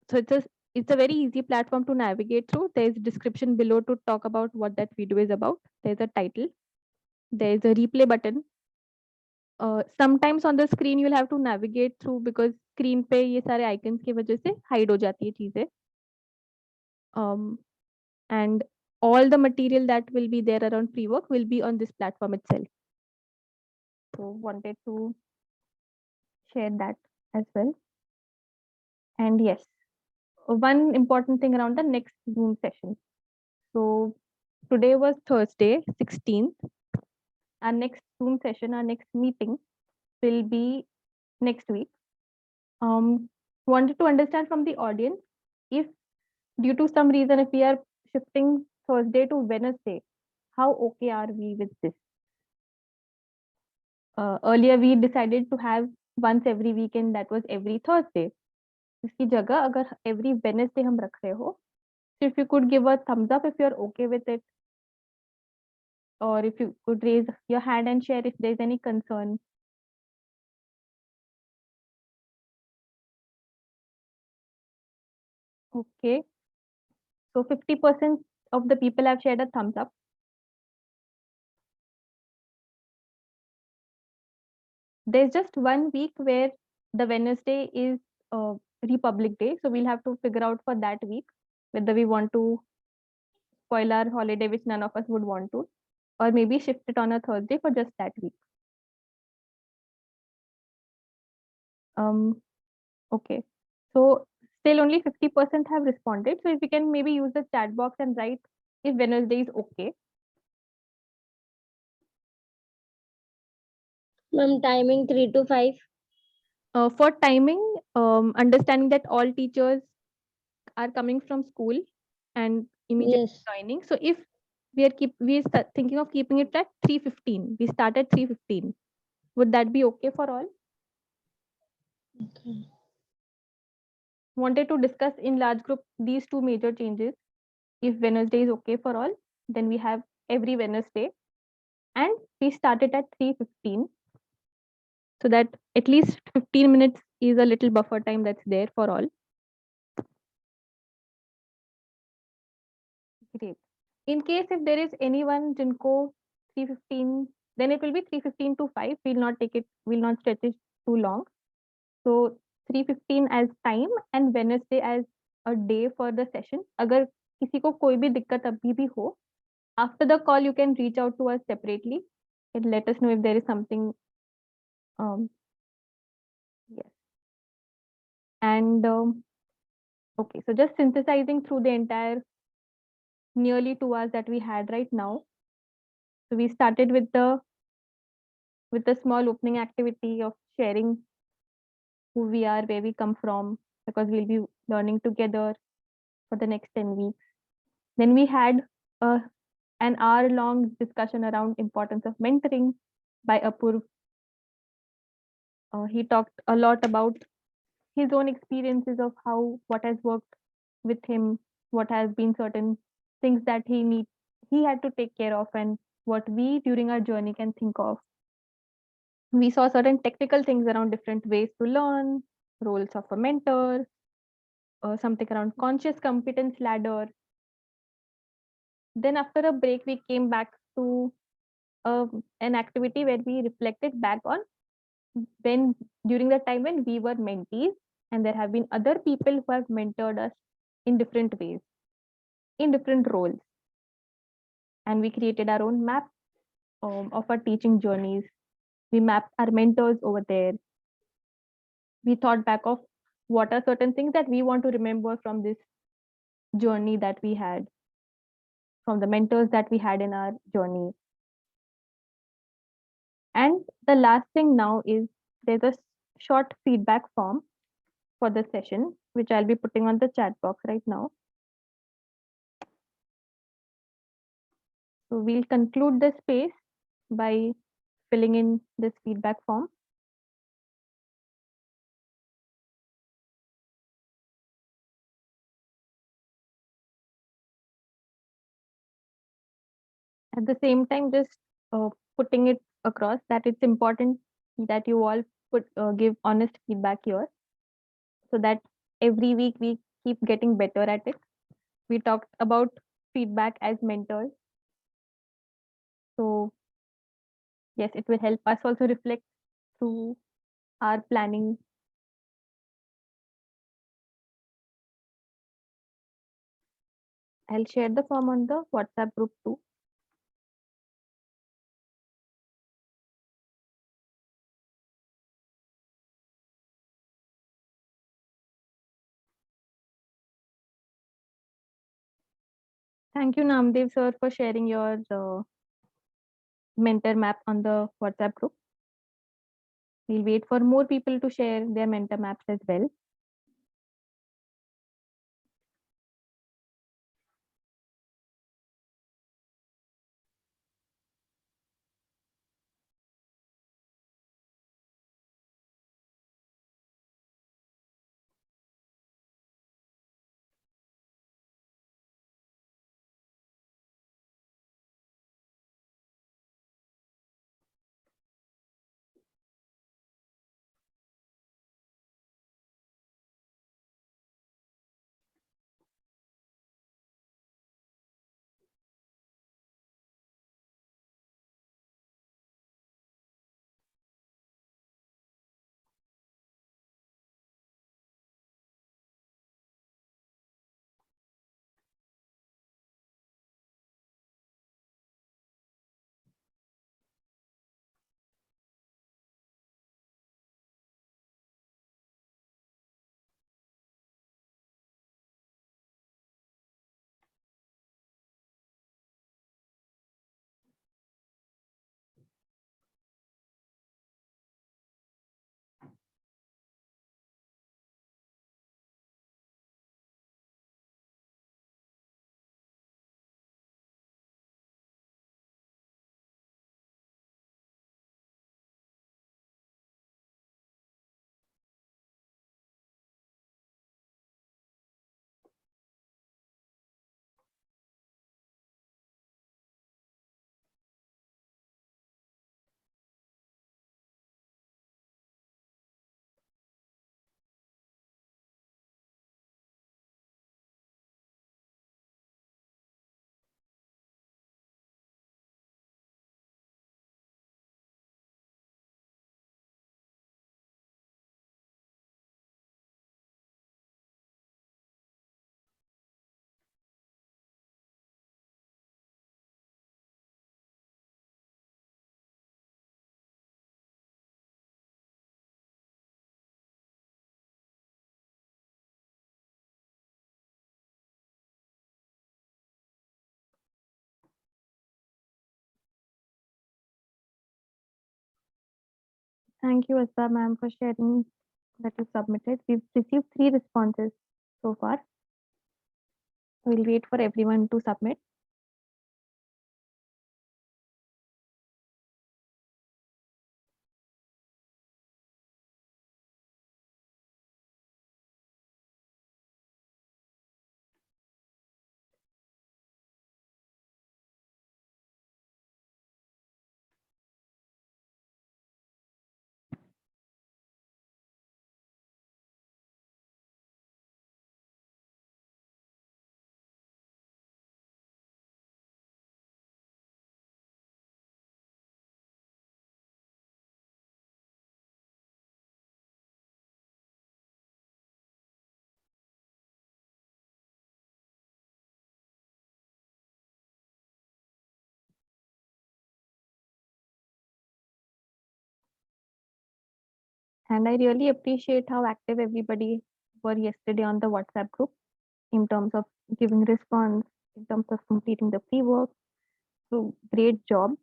So it's a very easy platform to navigate through. There's description below to talk about what that video is about. There's a title. There's a replay button. Sometimes on the screen you'll have to navigate through because screen पे ये सारे icons की वजह से hide हो जाती है चीजें. And all the material that will be there around pre-work will be on this platform itself. So wanted to share that as well. And yes, one important thing around the next Zoom session. So today was Thursday, 16th. Our next Zoom session, our next meeting will be next week. Wanted to understand from the audience if due to some reason, if we are shifting Thursday to Wednesday, how okay are we with this? Earlier we decided to have once every weekend, that was every Thursday. इसकी जगह अगर every Wednesday हम रख रहे हो, so if you could give a thumbs up if you're okay with it, or if you could raise your hand and share if there's any concern. Okay, so 50% of the people have shared a thumbs up. There's just 1 week where the Wednesday is Republic Day, so we'll have to figure out for that week whether we want to spoil our holiday, which none of us would want to, or maybe shift it on a Thursday for just that week. Okay, so still only 50% have responded. So if we can maybe use the chat box and write if Wednesday is okay. Ma'am, timing 3 to 5. For timing, understanding that all teachers are coming from school and immediately joining. So if we are thinking of keeping it at 3:15, we start at 3:15. Would that be okay for all? Okay. Wanted to discuss in large group these two major changes. If Wednesday is okay for all, then we have every Wednesday, and we start it at 3:15, so that at least 15 minutes is a little buffer time that's there for all. Great. In case if there is anyone jinko 3:15, then it will be 3:15 to 5. We'll not stretch it too long. So 3:15 as time and Wednesday as a day for the session. अगर किसी को कोई भी दिक्कत अभी भी हो, after the call you can reach out to us separately and let us know if there is something. Yes. And okay, so just synthesizing through the entire nearly 2 hours that we had right now. So we started with the small opening activity of sharing who we are, where we come from, because we'll be learning together for the next 10 weeks. Then we had an hour-long discussion around importance of mentoring by Apurv. He talked a lot about his own experiences of what has worked with him, what has been certain things that he had to take care of, and what we during our journey can think of. We saw certain technical things around different ways to learn, roles of a mentor, something around conscious competence ladder. Then after a break, we came back to an activity where we reflected back on during the time when we were mentees, and there have been other people who have mentored us in different ways, in different roles. And we created our own map of our teaching journeys. We mapped our mentors over there. We thought back of what are certain things that we want to remember from this journey that we had, from the mentors that we had in our journey. And the last thing now is there's a short feedback form for the session, which I'll be putting on the chat box right now. So we'll conclude the space by filling in this feedback form. at the same time, just putting it across that it's important that you all give honest feedback here, so that every week we keep getting better at it. We talked about feedback as mentors. So yes, it will help us also reflect through our planning. I'll share the form on the WhatsApp group too. Thank you, Namdev sir, for sharing your mentor map on the WhatsApp group. We'll wait for more people to share their mentor maps as well. Thank you, Aspa ma'am, for sharing that you submitted. We've received 3 responses so far. We'll wait for everyone to submit. And I really appreciate how active everybody were yesterday on the WhatsApp group in terms of giving response, in terms of completing the pre-work. So great job.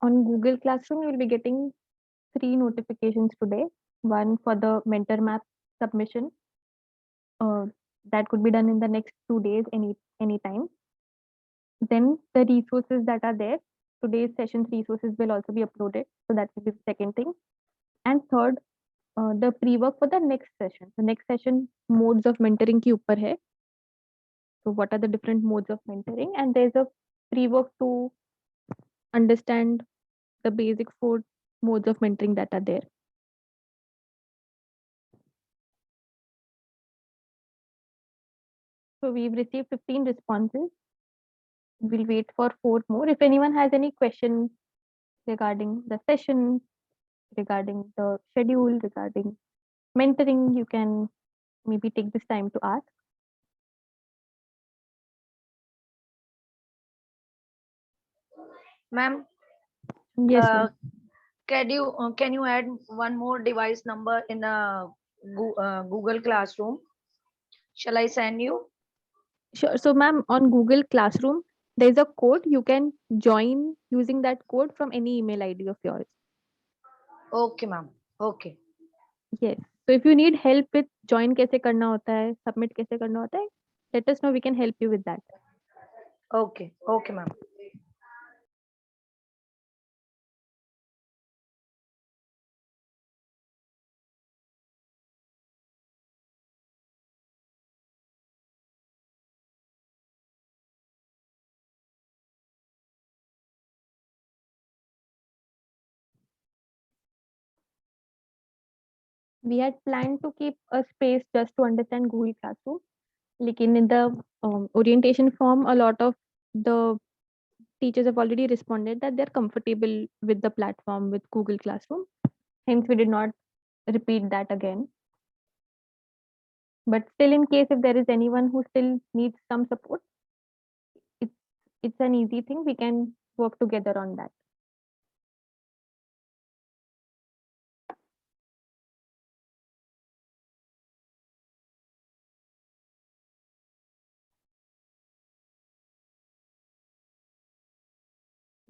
On Google Classroom, you will be getting 3 notifications today. One for the mentor map submission. that could be done in the next 2 days, anytime. Then the resources that are there, today's session's resources will also be uploaded. So that will be the second thing. And third, the pre-work for the next session. The next session modes of mentoring के ऊपर है. So what are the different modes of mentoring? And there's a pre-work to understand the basic 4 modes of mentoring that are there. So we've received 15 responses. We'll wait for 4 more. If anyone has any questions regarding the session, regarding the schedule, regarding mentoring, you can maybe take this time to ask. Ma'am, Yes, ma'am. can you add one more device number in a Google Classroom? Shall I send you? Sure. So, ma'am, on Google Classroom, there's a code. You can join using that code from any email ID of yours. Okay, ma'am. Okay. Yes. So, if you need help with join कैसे करना होता है, submit कैसे करना होता है, let us know. We can help you with that. Okay. Okay, ma'am. We had planned to keep a space just to understand Google Classroom. Lekin in the orientation form, a lot of the teachers have already responded that they're comfortable with the platform with Google Classroom. Hence, we did not repeat that again. But still, in case if there is anyone who still needs some support, it's an easy thing. We can work together on that.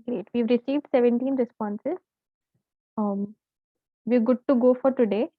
Great. We've received 17 responses. We're good to go for today.